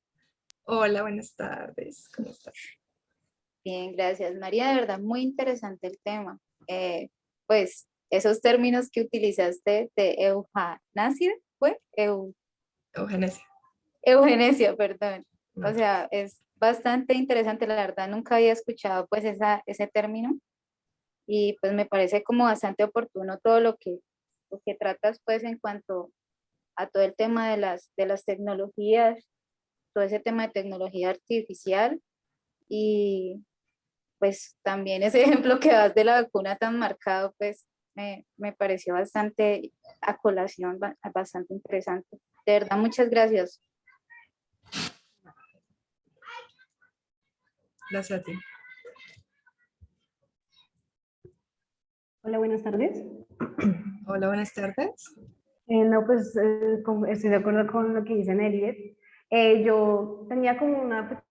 S2: Hola, buenas tardes. ¿Cómo estás?
S4: Bien, gracias. María, de verdad, muy interesante el tema. Pues esos términos que utilizaste de eutanasia, ¿fue?
S2: Eugenesia.
S4: Eugenesia, perdón. O sea, es bastante interesante, la verdad, nunca había escuchado pues ese término y pues me parece como bastante oportuno todo lo que tratas pues en cuanto a todo el tema de las tecnologías, todo ese tema de tecnología artificial y pues también ese ejemplo que das de la vacuna tan marcado, pues me pareció bastante a colación, bastante interesante. De verdad, muchas gracias.
S2: Gracias a ti.
S5: Hola, buenas tardes.
S2: Hola, buenas tardes.
S5: No, pues estoy de acuerdo con lo que dice Nelly. Yo tenía como una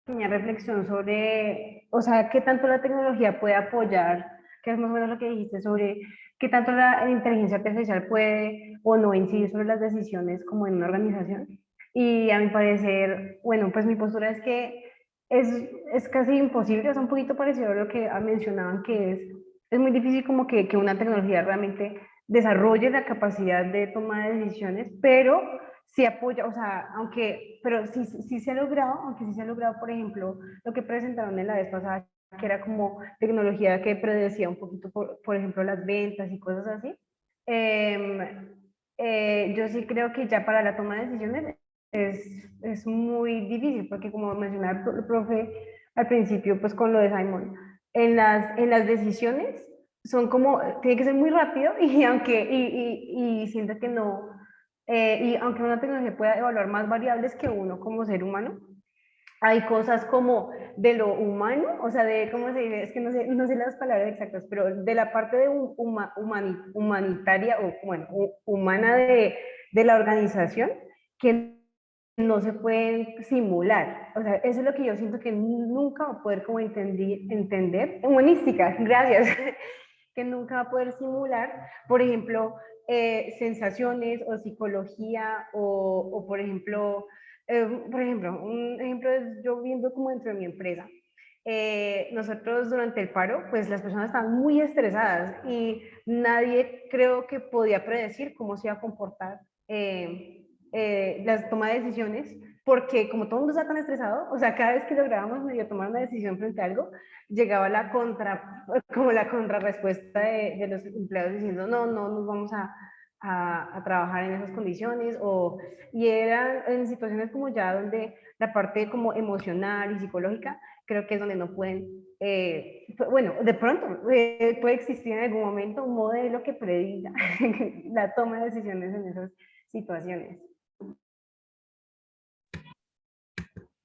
S5: pequeña reflexión sobre, o sea, qué tanto la tecnología puede apoyar, que es más o menos lo que dijiste sobre qué tanto la inteligencia artificial puede o no incidir sobre las decisiones como en una organización. Y a mi parecer, bueno, pues mi postura es que es casi imposible, o sea, un poquito parecido a lo que mencionaban, que es muy difícil como que una tecnología realmente desarrolle la capacidad de toma de decisiones, pero sí apoya, o sea, pero sí se ha logrado, aunque sí se ha logrado, por ejemplo, lo que presentaron en la vez pasada, que era como tecnología que predecía un poquito, por ejemplo, las ventas y cosas así. Yo sí creo que ya para la toma de decisiones es muy difícil, porque como mencionaba el profe al principio, pues con lo de Simon, en las decisiones son como, tiene que ser muy rápido y siento que no, y aunque una tecnología pueda evaluar más variables que uno como ser humano, hay cosas como de lo humano, o sea, de, ¿cómo se dice? Es que no sé las palabras exactas, pero de la parte de humanitaria o, bueno, humana de la organización, que no se pueden simular. O sea, eso es lo que yo siento que nunca va a poder como entender. Humanística, gracias. Que nunca va a poder simular, por ejemplo, sensaciones o psicología o por ejemplo, un ejemplo es yo viendo como dentro de mi empresa. Nosotros durante el paro, pues las personas estaban muy estresadas y nadie creo que podía predecir cómo se iba a comportar las tomas de decisiones, porque como todo el mundo está tan estresado, o sea, cada vez que lográbamos medio tomar una decisión frente a algo, llegaba como la contrarrespuesta de los empleados diciendo, no nos vamos a trabajar en esas condiciones, y eran en situaciones como ya donde la parte como emocional y psicológica creo que es donde no pueden, bueno, de pronto puede existir en algún momento un modelo que prediga la toma de decisiones en esas situaciones.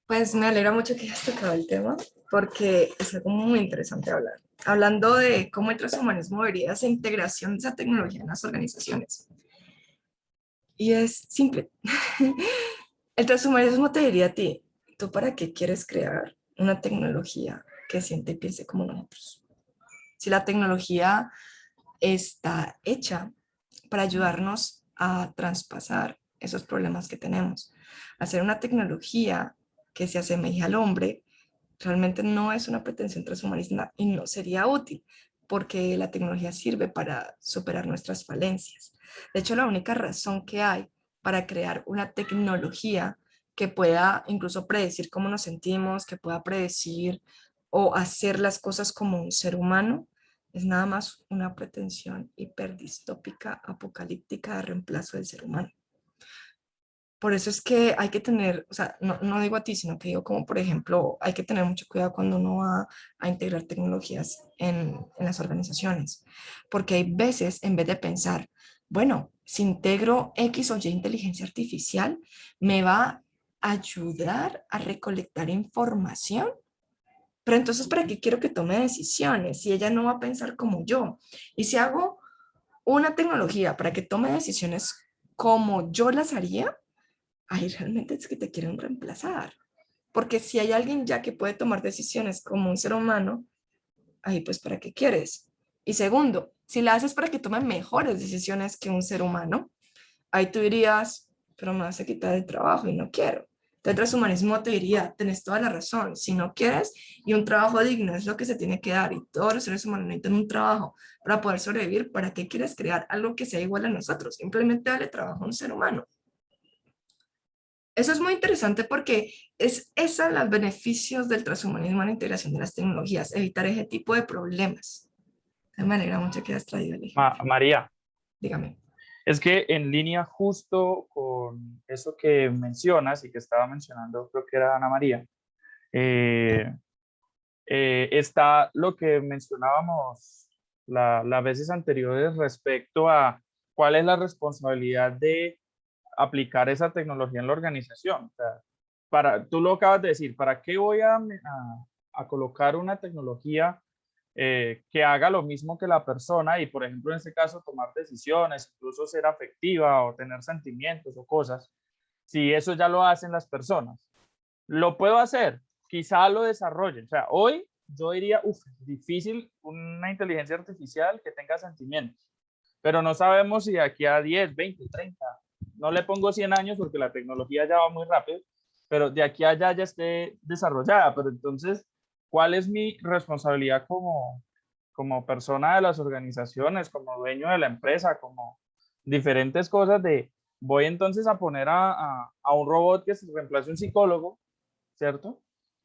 S2: Pues me alegra mucho que hayas tocado el tema porque es algo muy interesante hablar. Hablando de cómo el transhumanismo vería esa integración de esa tecnología en las organizaciones. Y es simple. El transhumanismo te diría a ti, ¿tú para qué quieres crear una tecnología que siente y piense como nosotros? Si la tecnología está hecha para ayudarnos a traspasar esos problemas que tenemos. Hacer una tecnología que se asemeje al hombre realmente no es una pretensión transhumanista y no sería útil porque la tecnología sirve para superar nuestras falencias. De hecho, la única razón que hay para crear una tecnología que pueda incluso predecir cómo nos sentimos, que pueda predecir o hacer las cosas como un ser humano, es nada más una pretensión hiperdistópica, apocalíptica de reemplazo del ser humano. Por eso es que hay que tener, o sea, no digo a ti, sino que digo como, por ejemplo, hay que tener mucho cuidado cuando uno va a integrar tecnologías en las organizaciones, porque hay veces, en vez de pensar, bueno, si integro X o Y inteligencia artificial, me va a ayudar a recolectar información, pero entonces, ¿para qué quiero que tome decisiones si ella no va a pensar como yo? Y si hago una tecnología para que tome decisiones como yo las haría, ahí realmente es que te quieren reemplazar. Porque si hay alguien ya que puede tomar decisiones como un ser humano, ahí pues ¿para qué quieres? Y segundo, si la haces para que tome mejores decisiones que un ser humano, ahí tú dirías, pero me vas a quitar el trabajo y no quiero. El transhumanismo te diría, tenés toda la razón, si no quieres, y un trabajo digno es lo que se tiene que dar, y todos los seres humanos necesitan un trabajo para poder sobrevivir, ¿para qué quieres crear algo que sea igual a nosotros? Simplemente dale trabajo a un ser humano. Eso es muy interesante porque es esos los beneficios del transhumanismo en la integración de las tecnologías, evitar ese tipo de problemas. Me alegra mucho que hayas traído el ejemplo.
S3: María,
S2: Dígame.
S3: es que en línea justo con eso que mencionas y que estaba mencionando, creo que era Ana María, eh, está lo que mencionábamos las veces anteriores respecto a cuál es la responsabilidad de aplicar esa tecnología en la organización. O sea, tú lo acabas de decir, ¿para qué voy a colocar una tecnología que haga lo mismo que la persona y, por ejemplo, en este caso, tomar decisiones, incluso ser afectiva o tener sentimientos o cosas, si eso ya lo hacen las personas? Lo puedo hacer, quizá lo desarrollen. O sea, hoy yo diría, difícil una inteligencia artificial que tenga sentimientos, pero no sabemos si de aquí a 10, 20, 30, no le pongo 100 años porque la tecnología ya va muy rápido, pero de aquí a allá ya esté desarrollada. Pero entonces, ¿cuál es mi responsabilidad como persona de las organizaciones, como dueño de la empresa, como diferentes cosas de, voy entonces a poner a un robot que reemplace un psicólogo, ¿cierto?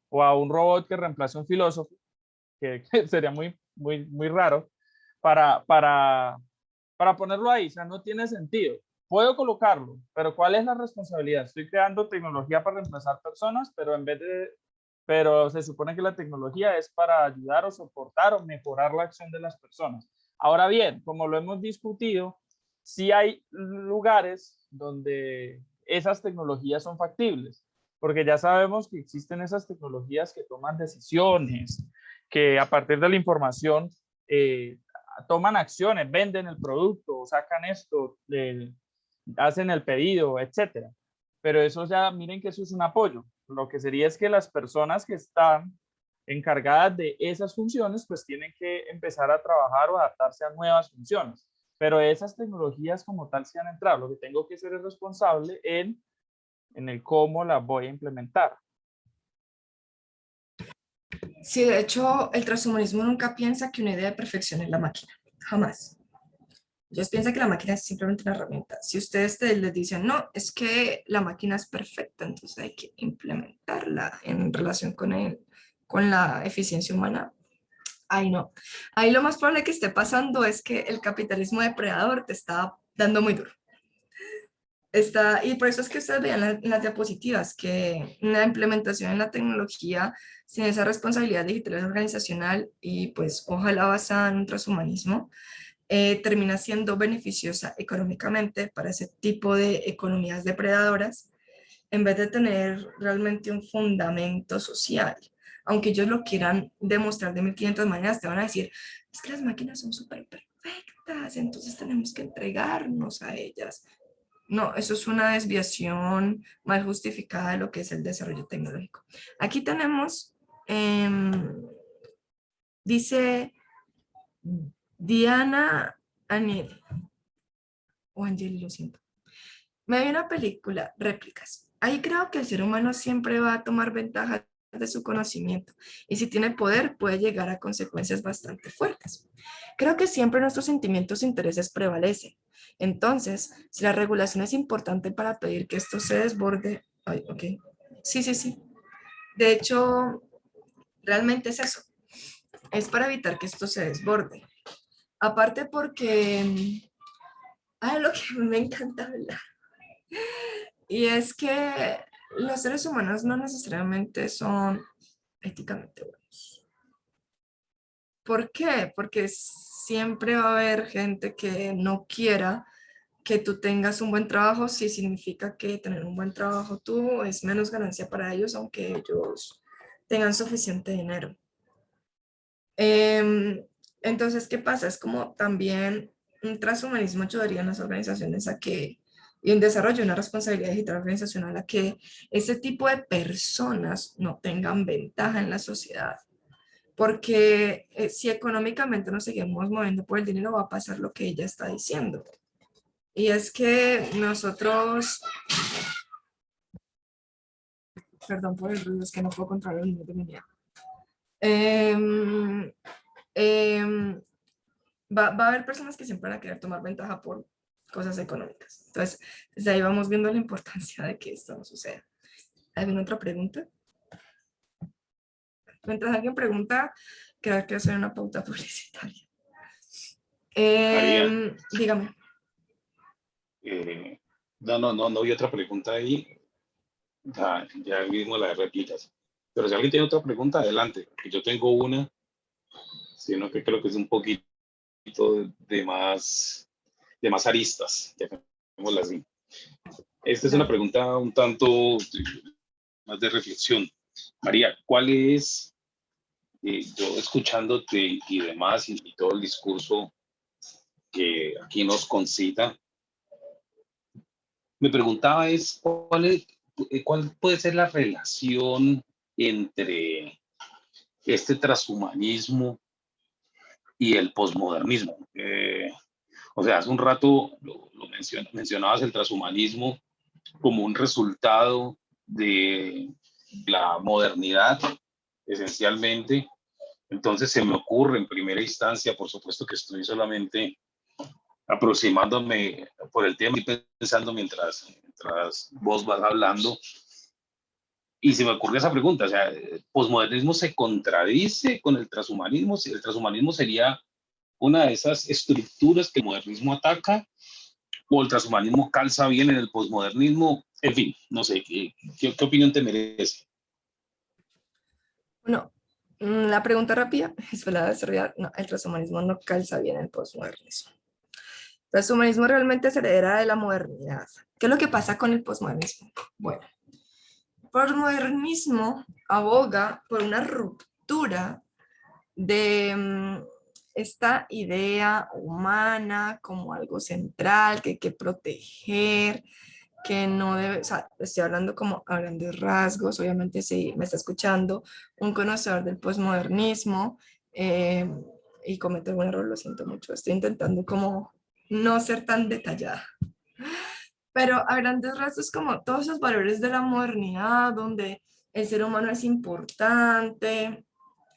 S3: O a un robot que reemplace un filósofo, que sería muy raro, para ponerlo ahí? O sea, no tiene sentido. Puedo colocarlo, pero ¿cuál es la responsabilidad? Estoy creando tecnología para reemplazar personas, pero se supone que la tecnología es para ayudar o soportar o mejorar la acción de las personas. Ahora bien, como lo hemos discutido, sí hay lugares donde esas tecnologías son factibles, porque ya sabemos que existen esas tecnologías que toman decisiones, que a partir de la información toman acciones, venden el producto, sacan esto, hacen el pedido, etcétera. Pero eso ya, miren que eso es un apoyo. Lo que sería es que las personas que están encargadas de esas funciones, pues tienen que empezar a trabajar o adaptarse a nuevas funciones. Pero esas tecnologías como tal se han entrado. Lo que tengo que ser es responsable en el cómo las voy a implementar.
S2: Sí, de hecho, el transhumanismo nunca piensa que una idea de perfección es la máquina. Jamás. Ellos piensan que la máquina es simplemente una herramienta. Si ustedes les dicen, no, es que la máquina es perfecta, entonces hay que implementarla en relación con la eficiencia humana, ahí no. Ahí lo más probable que esté pasando es que el capitalismo depredador te está dando muy duro. Y por eso es que ustedes veían en las diapositivas que la implementación en la tecnología sin esa responsabilidad digital organizacional y pues ojalá basada en un transhumanismo, termina siendo beneficiosa económicamente para ese tipo de economías depredadoras en vez de tener realmente un fundamento social. Aunque ellos lo quieran demostrar de 1500 maneras, te van a decir, es que las máquinas son súper perfectas, entonces tenemos que entregarnos a ellas. No, eso es una desviación mal justificada de lo que es el desarrollo tecnológico. Aquí tenemos, dice Diana Aniel, o Angeli, lo siento. Me vi una película, Réplicas. Ahí creo que el ser humano siempre va a tomar ventaja de su conocimiento y si tiene poder puede llegar a consecuencias bastante fuertes. Creo que siempre nuestros sentimientos e intereses prevalecen. Entonces, si la regulación es importante para pedir que esto se desborde, ay, ok, sí, sí, sí. De hecho, realmente es eso. Es para evitar que esto se desborde. Aparte porque, lo que me encanta hablar. Y es que los seres humanos no necesariamente son éticamente buenos. ¿Por qué? Porque siempre va a haber gente que no quiera que tú tengas un buen trabajo, si significa que tener un buen trabajo tú es menos ganancia para ellos, aunque ellos tengan suficiente dinero. Entonces, ¿qué pasa? Es como también un transhumanismo ayudaría a las organizaciones a que, y un desarrollo, una responsabilidad digital organizacional a que ese tipo de personas no tengan ventaja en la sociedad. Porque si económicamente nos seguimos moviendo por el dinero, va a pasar lo que ella está diciendo. Y es que nosotros, perdón por el ruido, es que no puedo controlar el niño de mi niña. Va a haber personas que siempre van a querer tomar ventaja por cosas económicas. Entonces, desde ahí vamos viendo la importancia de que esto no suceda. ¿Alguna otra pregunta? Mientras alguien pregunta, creo que hacer una pauta publicitaria.
S1: María,
S2: Dígame.
S1: no hay otra pregunta ahí. Ya vimos la de réplicas. Pero si alguien tiene otra pregunta, adelante. Yo tengo una, sino que creo que es un poquito de más aristas. Llamémosla así. Esta es una pregunta un tanto más de reflexión. María, ¿cuál es, yo escuchándote y demás, y todo el discurso que aquí nos concita, me preguntaba cuál puede ser la relación entre este transhumanismo y el posmodernismo. O sea, hace un rato mencionabas el transhumanismo como un resultado de la modernidad, esencialmente. Entonces se me ocurre en primera instancia, por supuesto que estoy solamente aproximándome por el tema y pensando mientras vos vas hablando, y se me ocurrió esa pregunta, o sea, ¿el posmodernismo se contradice con el transhumanismo? ¿El transhumanismo sería una de esas estructuras que el modernismo ataca? ¿O el transhumanismo calza bien en el posmodernismo? En fin, no sé, ¿qué opinión te merece?
S2: Bueno, la pregunta rápida es la de desarrollar. No, el transhumanismo no calza bien el posmodernismo. El transhumanismo realmente es heredera de la modernidad. ¿Qué es lo que pasa con el posmodernismo? Bueno, el posmodernismo aboga por una ruptura de esta idea humana como algo central que hay que proteger, que no debe, o sea, estoy hablando como a grandes rasgos, obviamente si me está escuchando un conocedor del posmodernismo y cometo algún error, lo siento mucho, estoy intentando como no ser tan detallada. Pero a grandes rasgos como todos esos valores de la modernidad, donde el ser humano es importante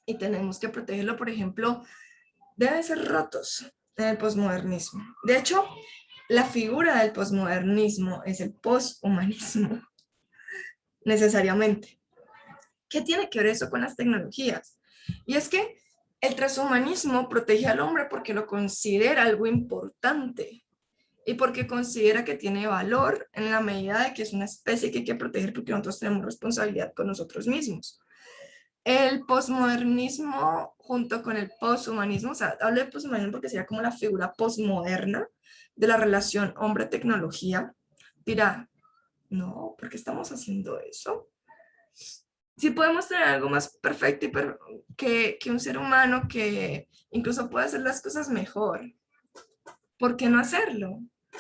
S2: y tenemos que protegerlo, por ejemplo, deben ser rotos en el posmodernismo. De hecho, la figura del posmodernismo es el poshumanismo, necesariamente. ¿Qué tiene que ver eso con las tecnologías? Y es que el transhumanismo protege al hombre porque lo considera algo importante. y porque considera que tiene valor en la medida de que es una especie que hay que proteger porque nosotros tenemos responsabilidad con nosotros mismos. El posmodernismo junto con el poshumanismo, o sea, hablo de poshumanismo porque sería como la figura posmoderna de la relación hombre-tecnología, dirá, no, ¿por qué estamos haciendo eso? Si podemos tener algo más perfecto que un ser humano que incluso puede hacer las cosas mejor, ¿por qué no hacerlo?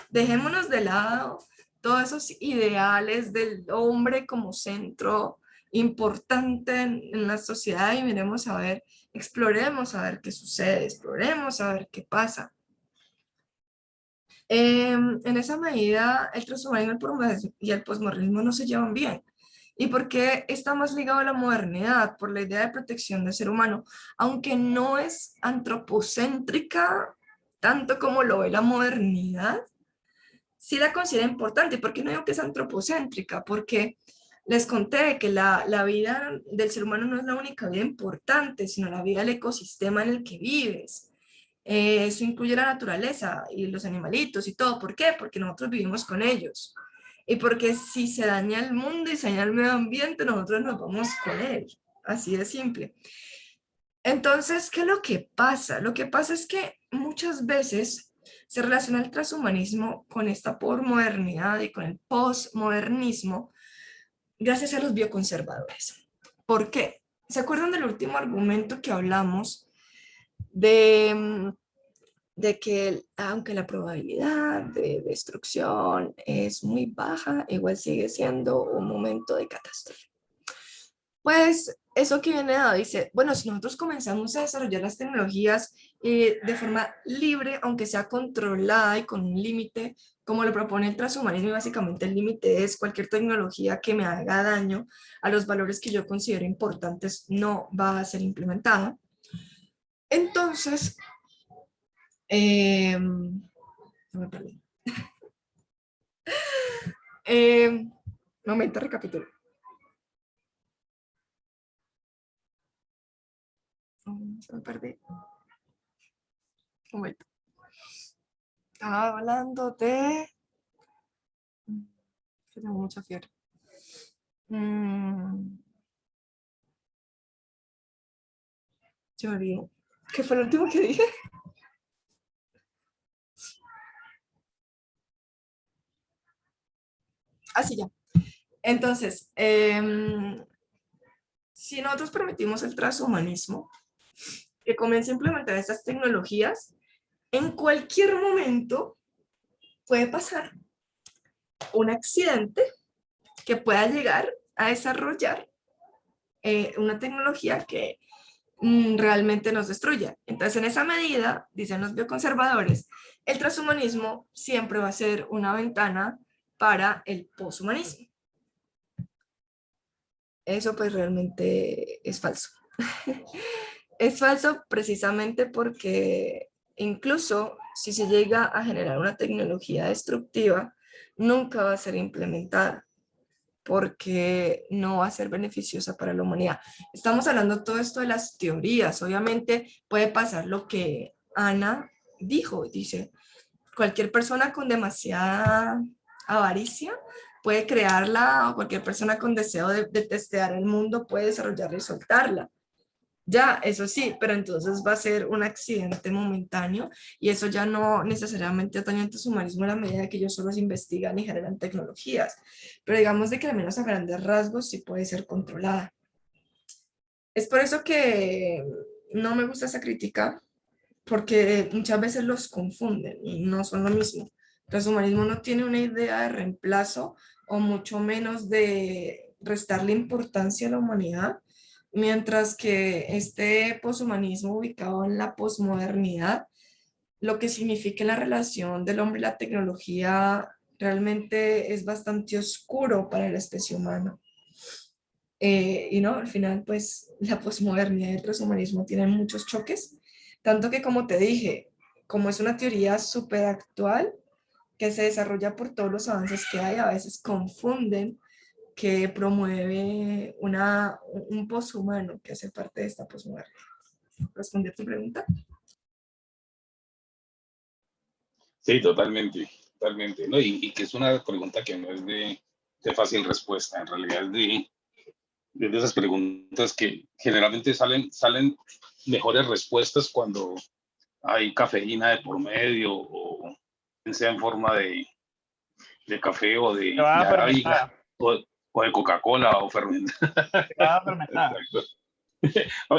S2: Dejémonos de lado todos esos ideales del hombre como centro importante en la sociedad y miremos a ver, exploremos a ver qué sucede, exploremos a ver qué pasa. En esa medida, el transhumanismo y el posmodernismo no se llevan bien. ¿Y por qué está más ligado a la modernidad? Por la idea de protección del ser humano, aunque no es antropocéntrica tanto como lo ve la modernidad, sí la considero importante. ¿Por qué no digo que es antropocéntrica? Porque les conté que la vida del ser humano no es la única vida importante, sino la vida del ecosistema en el que vives. Eso incluye la naturaleza y los animalitos y todo. ¿Por qué? Porque nosotros vivimos con ellos. Y porque si se daña el mundo y se daña el medio ambiente, nosotros nos vamos con él. Así de simple. Entonces, ¿qué es lo que pasa? Lo que pasa es que muchas veces se relaciona el transhumanismo con esta posmodernidad y con el posmodernismo gracias a los bioconservadores. ¿Por qué? ¿Se acuerdan del último argumento que hablamos de que aunque la probabilidad de destrucción es muy baja, igual sigue siendo un momento de catástrofe? Pues eso que viene dado dice, bueno, si nosotros comenzamos a desarrollar las tecnologías de forma libre, aunque sea controlada y con un límite, como lo propone el transhumanismo, y básicamente el límite es cualquier tecnología que me haga daño a los valores que yo considero importantes no va a ser implementada. Entonces, no me perdí. Momento, recapitulo. Se me perdí. Un momento. Estaba hablando de... Tengo mucha fiebre. Se me olvidó. ¿Qué fue lo último que dije? Así ya. Entonces, si nosotros permitimos el transhumanismo, que comience a implementar estas tecnologías, en cualquier momento puede pasar un accidente que pueda llegar a desarrollar una tecnología que realmente nos destruya. Entonces, en esa medida, dicen los bioconservadores, el transhumanismo siempre va a ser una ventana para el poshumanismo. Eso pues realmente es falso. Es falso precisamente porque incluso si se llega a generar una tecnología destructiva, nunca va a ser implementada porque no va a ser beneficiosa para la humanidad. Estamos hablando todo esto de las teorías. Obviamente puede pasar lo que Ana dijo. Dice, cualquier persona con demasiada avaricia puede crearla, o cualquier persona con deseo de testear el mundo puede desarrollarla y soltarla. Ya, eso sí, pero entonces va a ser un accidente momentáneo y eso ya no necesariamente atañe al transhumanismo en la medida que ellos solo se investigan y generan tecnologías, pero digamos de que al menos a grandes rasgos sí puede ser controlada. Es por eso que no me gusta esa crítica, porque muchas veces los confunden y no son lo mismo. El transhumanismo no tiene una idea de reemplazo o mucho menos de restarle importancia a la humanidad, mientras que este poshumanismo ubicado en la posmodernidad, lo que significa la relación del hombre y la tecnología realmente es bastante oscuro para la especie humana. Y no, al final, pues la posmodernidad y el transhumanismo tienen muchos choques, tanto que como te dije, como es una teoría súper actual que se desarrolla por todos los avances que hay, a veces confunden que promueve un poshumano que hace parte de esta posmodernidad. ¿Respondí a tu pregunta?
S1: Sí, totalmente. totalmente, ¿no? Y que es una pregunta que no es de fácil respuesta, en realidad es de esas preguntas que generalmente salen mejores respuestas cuando hay cafeína de por medio o sea en forma de café o
S3: Se va
S1: de
S3: a
S1: arábiga
S3: fermentar,
S1: o de Coca-Cola o fermentada.
S3: se va a fermentar.
S1: Exacto.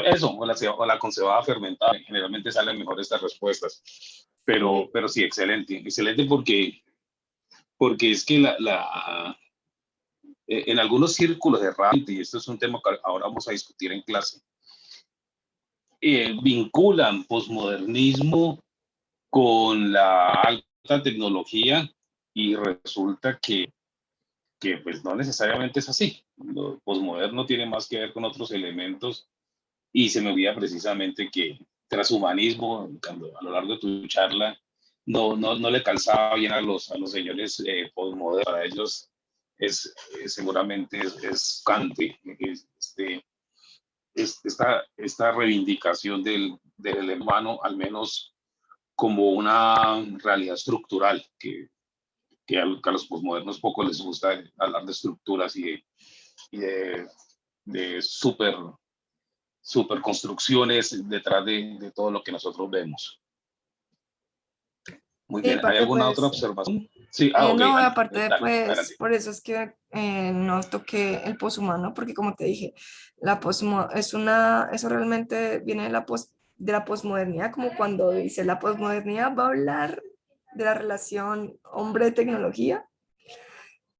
S1: Eso, o la concebada fermentada, generalmente salen mejor estas respuestas. Pero sí, excelente, excelente porque es que en algunos círculos de radio, y esto es un tema que ahora vamos a discutir en clase, vinculan posmodernismo con la alta tecnología y resulta que pues no necesariamente es así. Lo posmoderno tiene más que ver con otros elementos y se me olvida precisamente que transhumanismo, cuando a lo largo de tu charla, no le calzaba bien a los señores posmodernos. Para ellos seguramente es Kant, esta reivindicación del humano, al menos como una realidad estructural, que a los posmodernos poco les gusta hablar de estructuras y de super construcciones detrás de todo lo que nosotros vemos. Muy
S2: Sí,
S1: bien, ¿hay
S2: aparte
S1: alguna otra
S2: pues,
S1: observación? Sí, ok,
S2: no,
S1: Ana,
S2: aparte
S1: dale,
S2: pues,
S1: adelante.
S2: por eso es que no toqué el poshumano, porque como te dije, la eso realmente viene de la posmodernidad, como cuando dice la posmodernidad va a hablar de la relación hombre-tecnología,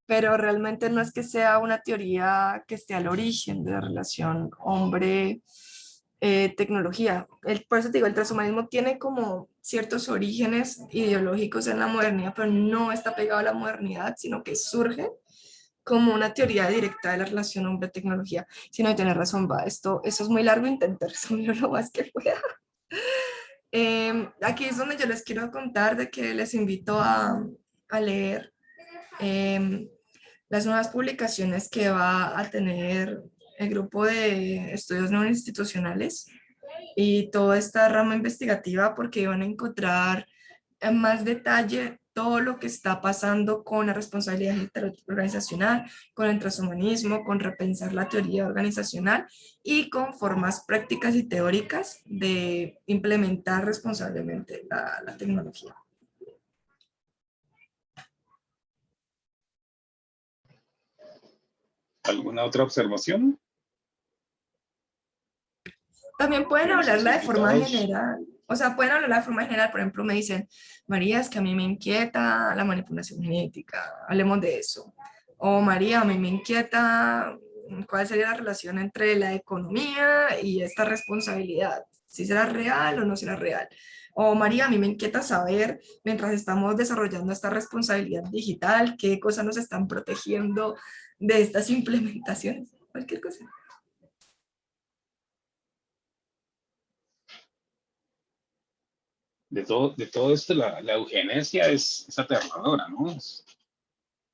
S2: pero realmente no es que sea una teoría que esté al origen de la relación hombre-tecnología. Por eso te digo, el transhumanismo tiene como ciertos orígenes ideológicos en la modernidad, pero no está pegado a la modernidad, sino que surge como una teoría directa de la relación hombre-tecnología. Si no, tienes razón, va, eso es muy largo, intentar resumirlo lo más que pueda. Aquí es donde yo les quiero contar de que les invito a leer em, las nuevas publicaciones que va a tener el grupo de estudios no institucionales y toda esta rama investigativa, porque van a encontrar en más detalle todo lo que está pasando con la responsabilidad organizacional, con el transhumanismo, con repensar la teoría organizacional y con formas prácticas y teóricas de implementar responsablemente la tecnología.
S1: ¿Alguna otra observación
S2: También pueden
S1: de nuestros
S2: hablarla de forma
S1: invitados?
S2: general. O sea, pueden hablarla de forma general. Por ejemplo, me dicen, María, es que a mí me inquieta la manipulación genética. Hablemos de eso. O María, a mí me inquieta cuál sería la relación entre la economía y esta responsabilidad. Si será real o no será real. O María, a mí me inquieta saber, mientras estamos desarrollando esta responsabilidad digital, qué cosas nos están protegiendo de estas implementaciones. Cualquier cosa.
S1: De todo esto, la eugenesia es aterradora, ¿no?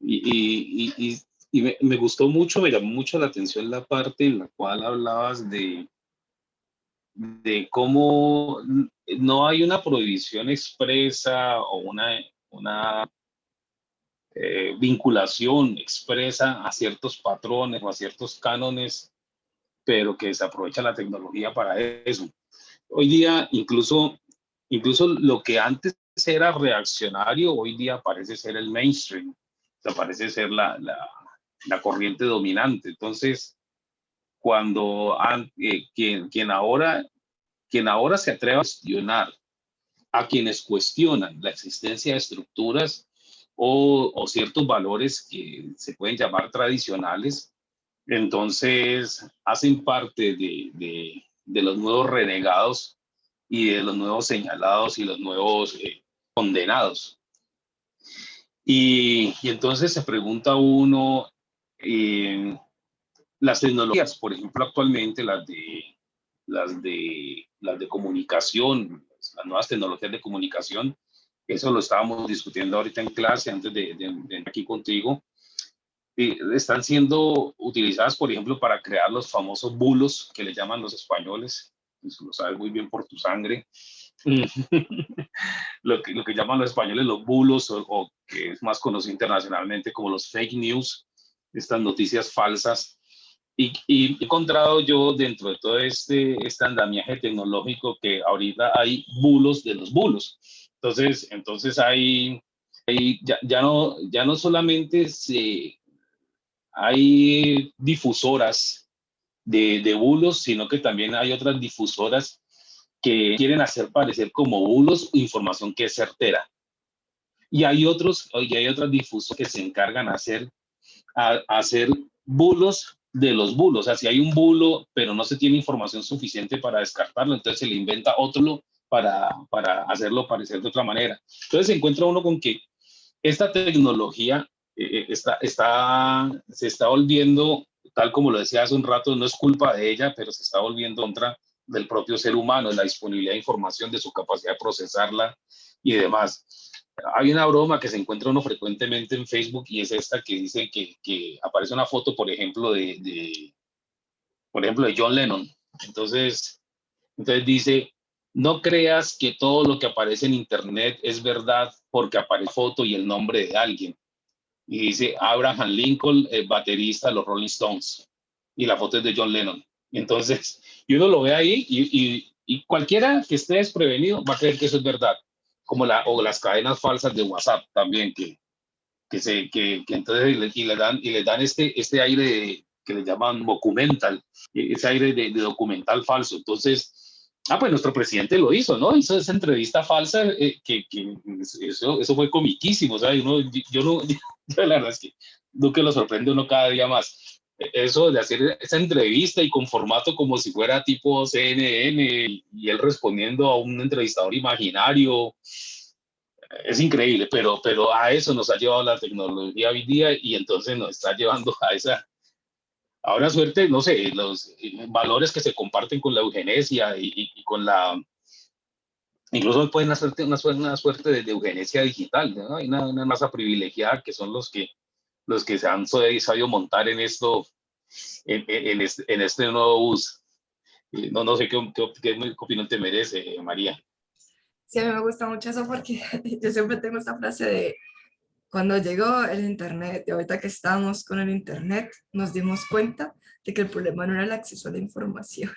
S1: Y me gustó mucho, me llamó mucho la atención la parte en la cual hablabas de cómo no hay una prohibición expresa o una vinculación expresa a ciertos patrones o a ciertos cánones, pero que se aprovecha la tecnología para eso. Hoy día, incluso lo que antes era reaccionario, hoy día parece ser el mainstream, o sea, parece ser la corriente dominante. Entonces, cuando quien ahora se atreve a cuestionar a quienes cuestionan la existencia de estructuras o ciertos valores que se pueden llamar tradicionales, entonces hacen parte de los nuevos renegados y de los nuevos señalados y los nuevos condenados. Y entonces se pregunta uno, eh, las tecnologías, por ejemplo, actualmente las de comunicación, las nuevas tecnologías de comunicación, eso lo estábamos discutiendo ahorita en clase antes de aquí contigo, están siendo utilizadas, por ejemplo, para crear los famosos bulos que le llaman los españoles, eso lo sabes muy bien por tu sangre, lo que llaman los españoles los bulos, o que es más conocido internacionalmente como los fake news, estas noticias falsas. Y he encontrado yo dentro de todo este andamiaje tecnológico que ahorita hay bulos de los bulos. Entonces ya no solamente hay difusoras de bulos, sino que también hay otras difusoras que quieren hacer parecer como bulos información que es certera. Y hay otras difusoras que se encargan a hacer bulos de los bulos. O sea, si hay un bulo, pero no se tiene información suficiente para descartarlo, entonces se le inventa otro para hacerlo parecer de otra manera. Entonces se encuentra uno con que esta tecnología se está volviendo, tal como lo decía hace un rato, no es culpa de ella, pero se está volviendo contra del propio ser humano, de la disponibilidad de información, de su capacidad de procesarla y demás. Hay una broma que se encuentra uno frecuentemente en Facebook, y es esta que dice que aparece una foto, por ejemplo, de John Lennon. Entonces dice: no creas que todo lo que aparece en internet es verdad porque aparece foto y el nombre de alguien. Y dice Abraham Lincoln, el baterista de los Rolling Stones, y la foto es de John Lennon. Y uno lo ve ahí, y cualquiera que esté desprevenido va a creer que eso es verdad, como las cadenas falsas de WhatsApp también, que entonces le dan este aire que le llaman documental, ese aire de documental falso. Entonces, pues nuestro presidente lo hizo, ¿no? Hizo esa entrevista falsa, que eso fue comiquísimo, ¿sabes? Yo la verdad es que nunca lo sorprende uno cada día más. Eso de hacer esa entrevista y con formato como si fuera tipo CNN, y él respondiendo a un entrevistador imaginario, es increíble, pero a eso nos ha llevado la tecnología hoy día, y entonces nos está llevando a una suerte, no sé, los valores que se comparten con la eugenesia y con incluso pueden hacer una suerte de eugenesia digital, ¿no? Hay una masa privilegiada que son los que se han sabido montar en esto, en este nuevo bus. No sé qué opinión te merece, María.
S2: Sí, a mí me gusta mucho eso porque yo siempre tengo esta frase de cuando llegó el Internet, y ahorita que estamos con el Internet, nos dimos cuenta de que el problema no era el acceso a la información.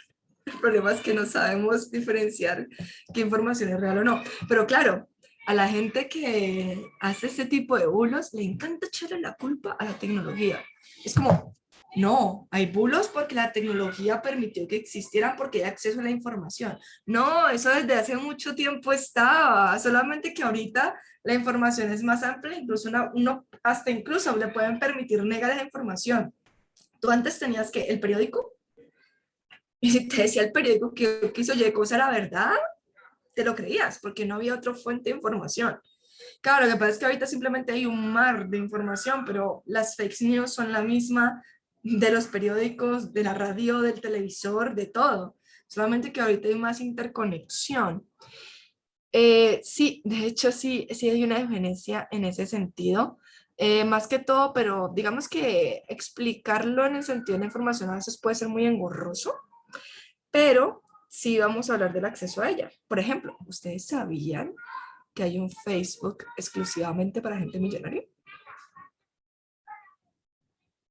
S2: El problema es que no sabemos diferenciar qué información es real o no. Pero claro, a la gente que hace este tipo de bulos le encanta echarle la culpa a la tecnología. Es como, no, hay bulos porque la tecnología permitió que existieran porque hay acceso a la información. No, eso desde hace mucho tiempo estaba, solamente que ahorita la información es más amplia, incluso uno hasta incluso le pueden permitir negar esa información. Tú antes tenías que el periódico, y si te decía el periódico que hizo Y cosa era verdad, te lo creías, porque no había otra fuente de información. Claro, lo que pasa es que ahorita simplemente hay un mar de información, pero las fake news son la misma de los periódicos, de la radio, del televisor, de todo. Solamente que ahorita hay más interconexión. Sí, de hecho sí hay una diferencia en ese sentido. Más que todo, pero digamos que explicarlo en el sentido de la información a veces puede ser muy engorroso, pero sí vamos a hablar del acceso a ella. Por ejemplo, ¿ustedes sabían que hay un Facebook exclusivamente para gente millonaria?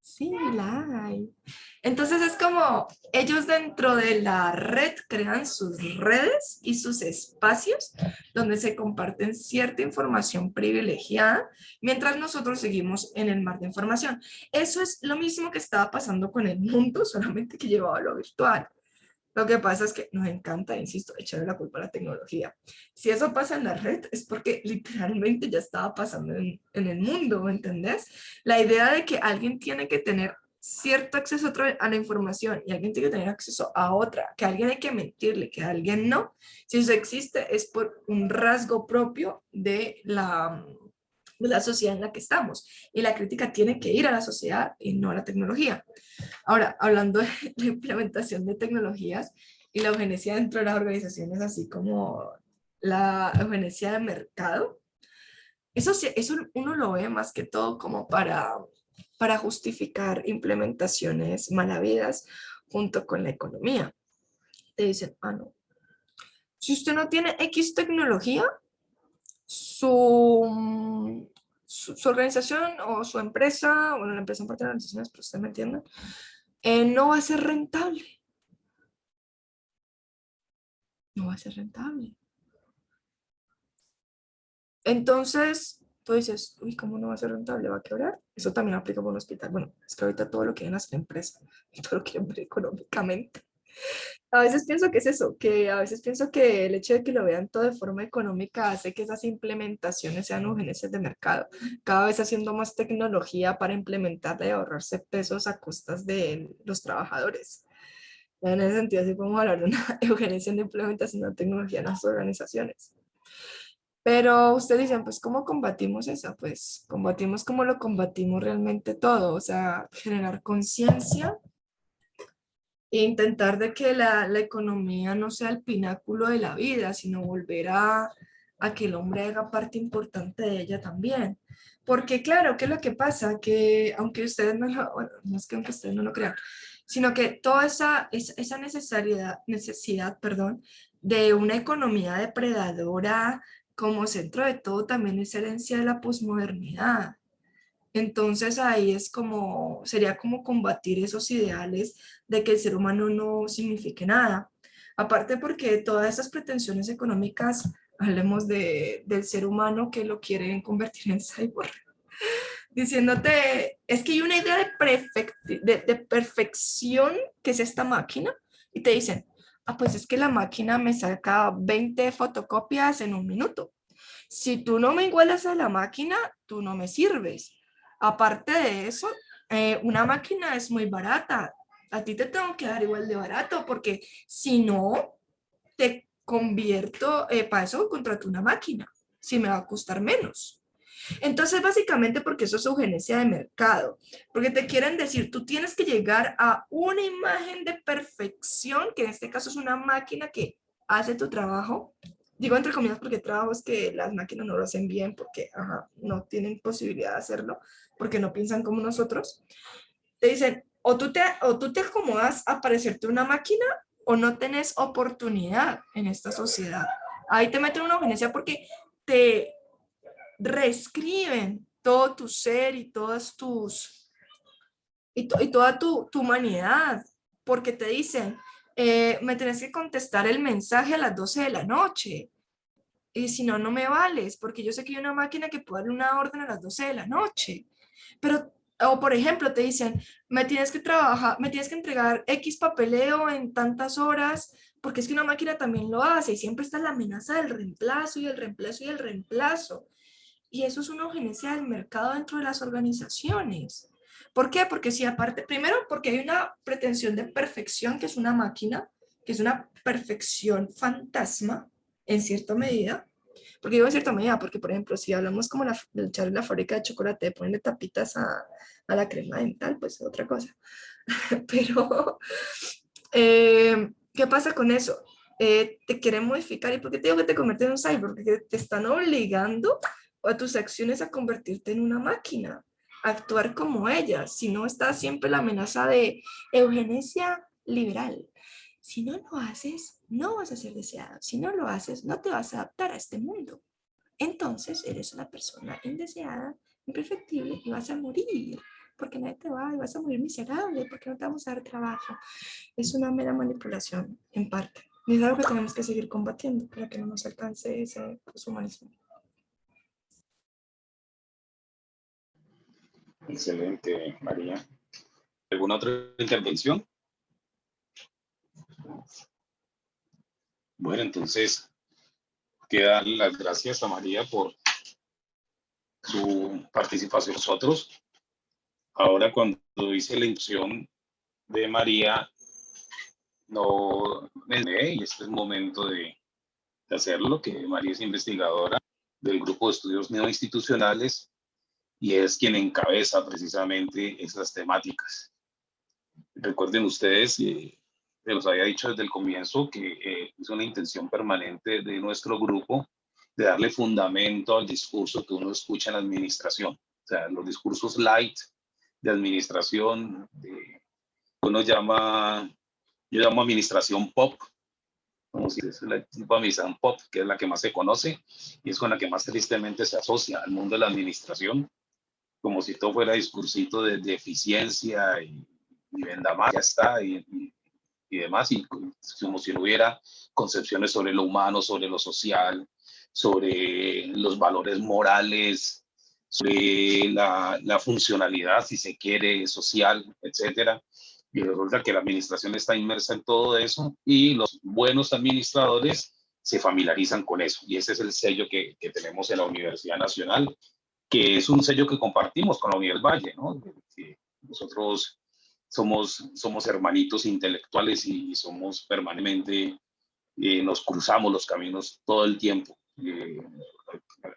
S2: Sí, la hay. Entonces es como ellos dentro de la red crean sus redes y sus espacios donde se comparten cierta información privilegiada, mientras nosotros seguimos en el mar de información. Eso es lo mismo que estaba pasando con el mundo, solamente que llevado a lo virtual. Lo que pasa es que nos encanta, insisto, echarle la culpa a la tecnología. Si eso pasa en la red, es porque literalmente ya estaba pasando en el mundo, ¿me entendés? La idea de que alguien tiene que tener cierto acceso a la información y alguien tiene que tener acceso a otra, que alguien hay que mentirle, que alguien no, si eso existe es por un rasgo propio de la sociedad en la que estamos. Y la crítica tiene que ir a la sociedad y no a la tecnología. Ahora, hablando de la implementación de tecnologías y la eugenesia dentro de las organizaciones, así como la eugenesia de mercado, eso uno lo ve más que todo como para justificar implementaciones malavidas junto con la economía. Te dicen, no, Si usted no tiene X tecnología, su organización o su empresa, bueno, la empresa en parte de organizaciones, pero usted me entiende, no va a ser rentable. No va a ser rentable. Entonces, tú dices, uy, ¿cómo no va a ser rentable? ¿Va a quebrar? Eso también aplica para un hospital. Bueno, es que ahorita todo lo quieren hacer empresa y todo lo quieren ver económicamente. A veces pienso que es eso, que a veces pienso que el hecho de que lo vean todo de forma económica hace que esas implementaciones sean urgencias de mercado, cada vez haciendo más tecnología para implementarla y ahorrarse pesos a costas de los trabajadores. En ese sentido, sí podemos hablar de una eugenesia de implementación de tecnología en las organizaciones. Pero ustedes dicen, pues, ¿cómo combatimos eso? Pues combatimos como lo combatimos realmente todo, o sea, generar conciencia e intentar de que la economía no sea el pináculo de la vida, sino volver a que el hombre haga parte importante de ella también. Porque claro, ¿qué es lo que pasa? Que aunque ustedes no lo, bueno, no es que aunque ustedes no lo crean, sino que toda esa necesidad, perdón, de una economía depredadora como centro de todo también es herencia de la posmodernidad. Entonces ahí es como, sería como combatir esos ideales de que el ser humano no signifique nada. Aparte porque todas esas pretensiones económicas, hablemos del ser humano que lo quieren convertir en cyborg, diciéndote, es que hay una idea de perfección que es esta máquina, y te dicen, ah, pues es que la máquina me saca 20 fotocopias en un minuto. Si tú no me igualas a la máquina, tú no me sirves. Aparte de eso, una máquina es muy barata. A ti te tengo que dar igual de barato porque si no, te convierto, para eso contrato una máquina, si me va a costar menos. Entonces, básicamente porque eso es eugenesia de mercado, porque te quieren decir, tú tienes que llegar a una imagen de perfección, que en este caso es una máquina que hace tu trabajo. Digo entre comillas porque hay trabajos que las máquinas no lo hacen bien, porque ajá, no tienen posibilidad de hacerlo, porque no piensan como nosotros. Te dicen, o tú te acomodas a parecerte una máquina o no tenés oportunidad en esta sociedad. Ahí te meten una eugenesia porque te reescriben todo tu ser y todas y toda tu humanidad, porque te dicen, me tenés que contestar el mensaje a las 12 de la noche, y si no, no me vales, porque yo sé que hay una máquina que puede darle una orden a las 12 de la noche, pero, o por ejemplo, te dicen, me tienes que trabajar, me tienes que entregar X papeleo en tantas horas, porque es que una máquina también lo hace, y siempre está la amenaza del reemplazo y el reemplazo y el reemplazo. Y eso es una eugenesia del mercado dentro de las organizaciones. ¿Por qué? Porque si aparte, primero porque hay una pretensión de perfección que es una máquina, que es una perfección fantasma en cierta medida. Porque digo en cierta medida, porque por ejemplo, si hablamos como del echar la fábrica de chocolate, ponerle tapitas a la crema dental, pues es otra cosa. Pero, ¿qué pasa con eso? Te quieren modificar. ¿Y por qué te digo que te conviertes en un cyborg? Porque te están obligando a tus acciones a convertirte en una máquina, a actuar como ellas. Si no, está siempre la amenaza de eugenesia liberal. Si no lo haces, no vas a ser deseado. Si no lo haces, no te vas a adaptar a este mundo. Entonces eres una persona indeseada, imperfectible y vas a morir porque nadie te va y vas a morir miserable porque no te vamos a dar trabajo. Es una mera manipulación en parte. Y es algo que tenemos que seguir combatiendo para que no nos alcance ese poshumanismo.
S1: Excelente, María. ¿Alguna otra intervención? Bueno, entonces queda las gracias a María por su participación con nosotros. Ahora, cuando hice la inducción de María, no me y este es el momento de hacerlo, que María es investigadora del Grupo de Estudios Neoinstitucionales y es quien encabeza precisamente esas temáticas. Recuerden ustedes, se los había dicho desde el comienzo, que es una intención permanente de nuestro grupo de darle fundamento al discurso que uno escucha en la administración. O sea, los discursos light de administración, yo llamo administración pop, como si es la tipo de administración pop, que es la que más se conoce y es con la que más tristemente se asocia al mundo de la administración, como si todo fuera discursito de eficiencia y venda más, ya está, y demás, y como si no hubiera concepciones sobre lo humano, sobre lo social, sobre los valores morales, sobre la funcionalidad, si se quiere, social, etcétera. Y resulta que la administración está inmersa en todo eso y los buenos administradores se familiarizan con eso. Y ese es el sello que tenemos en la Universidad Nacional, que es un sello que compartimos con la Universidad del Valle, ¿no? Que nosotros somos hermanitos intelectuales y somos permanentemente, nos cruzamos los caminos todo el tiempo.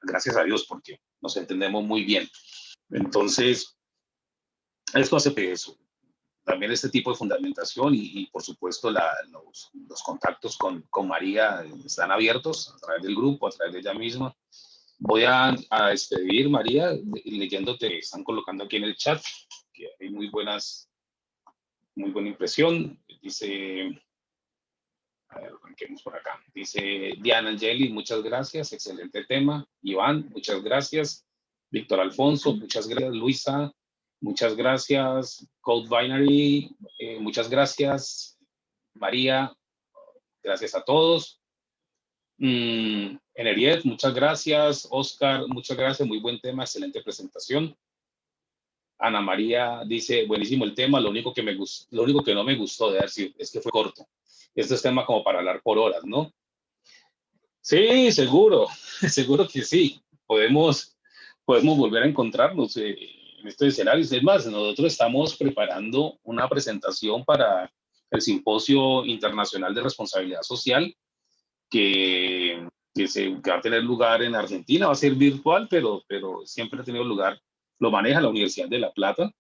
S1: Gracias a Dios, porque nos entendemos muy bien. Entonces, esto hace que eso. También este tipo de fundamentación y por supuesto los contactos con María están abiertos a través del grupo, a través de ella misma. Voy a despedir, María, leyéndote, están colocando aquí en el chat, que hay muy buena impresión. Dice, a ver, arranquemos por acá. Dice Diana Angeli, muchas gracias, excelente tema. Iván, muchas gracias. Víctor Alfonso, muchas gracias. Luisa, muchas gracias. Code Binary, muchas gracias. María, gracias a todos. Eneriet, muchas gracias. Oscar, muchas gracias. Muy buen tema, excelente presentación. Ana María dice, buenísimo el tema, lo único que no me gustó de Darcy es que fue corto. Este es tema como para hablar por horas, ¿no? Sí, seguro, seguro que sí. Podemos volver a encontrarnos en estos escenarios. Es más, nosotros estamos preparando una presentación para el Simposio Internacional de Responsabilidad Social que va a tener lugar en Argentina, va a ser virtual, pero siempre ha tenido lugar, lo maneja la Universidad de La Plata.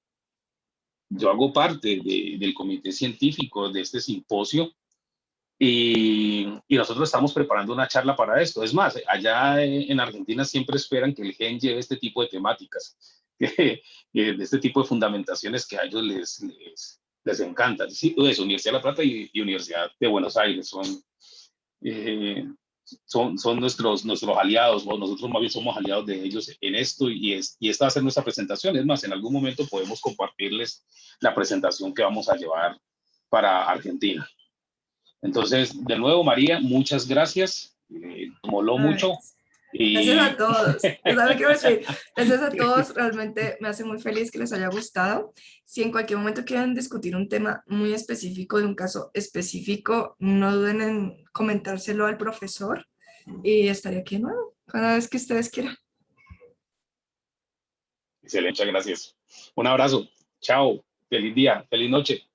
S1: Yo hago parte del comité científico de este simposio y nosotros estamos preparando una charla para esto. Es más, allá en Argentina siempre esperan que el GEN lleve este tipo de temáticas, de este tipo de fundamentaciones que a ellos les encanta. Sí, es Universidad de La Plata y Universidad de Buenos Aires son nuestros aliados, o nosotros más bien somos aliados de ellos en esto y esta va a ser nuestra presentación. Es más, en algún momento podemos compartirles la presentación que vamos a llevar para Argentina. Entonces, de nuevo, María, muchas gracias. Moló mucho.
S2: Gracias a todos. Gracias a todos. Realmente me hace muy feliz que les haya gustado. Si en cualquier momento quieren discutir un tema muy específico de un caso específico, no duden en comentárselo al profesor y estaré aquí de nuevo cada vez que ustedes quieran.
S1: Excelente, muchas gracias. Un abrazo. Chao. Feliz día. Feliz noche.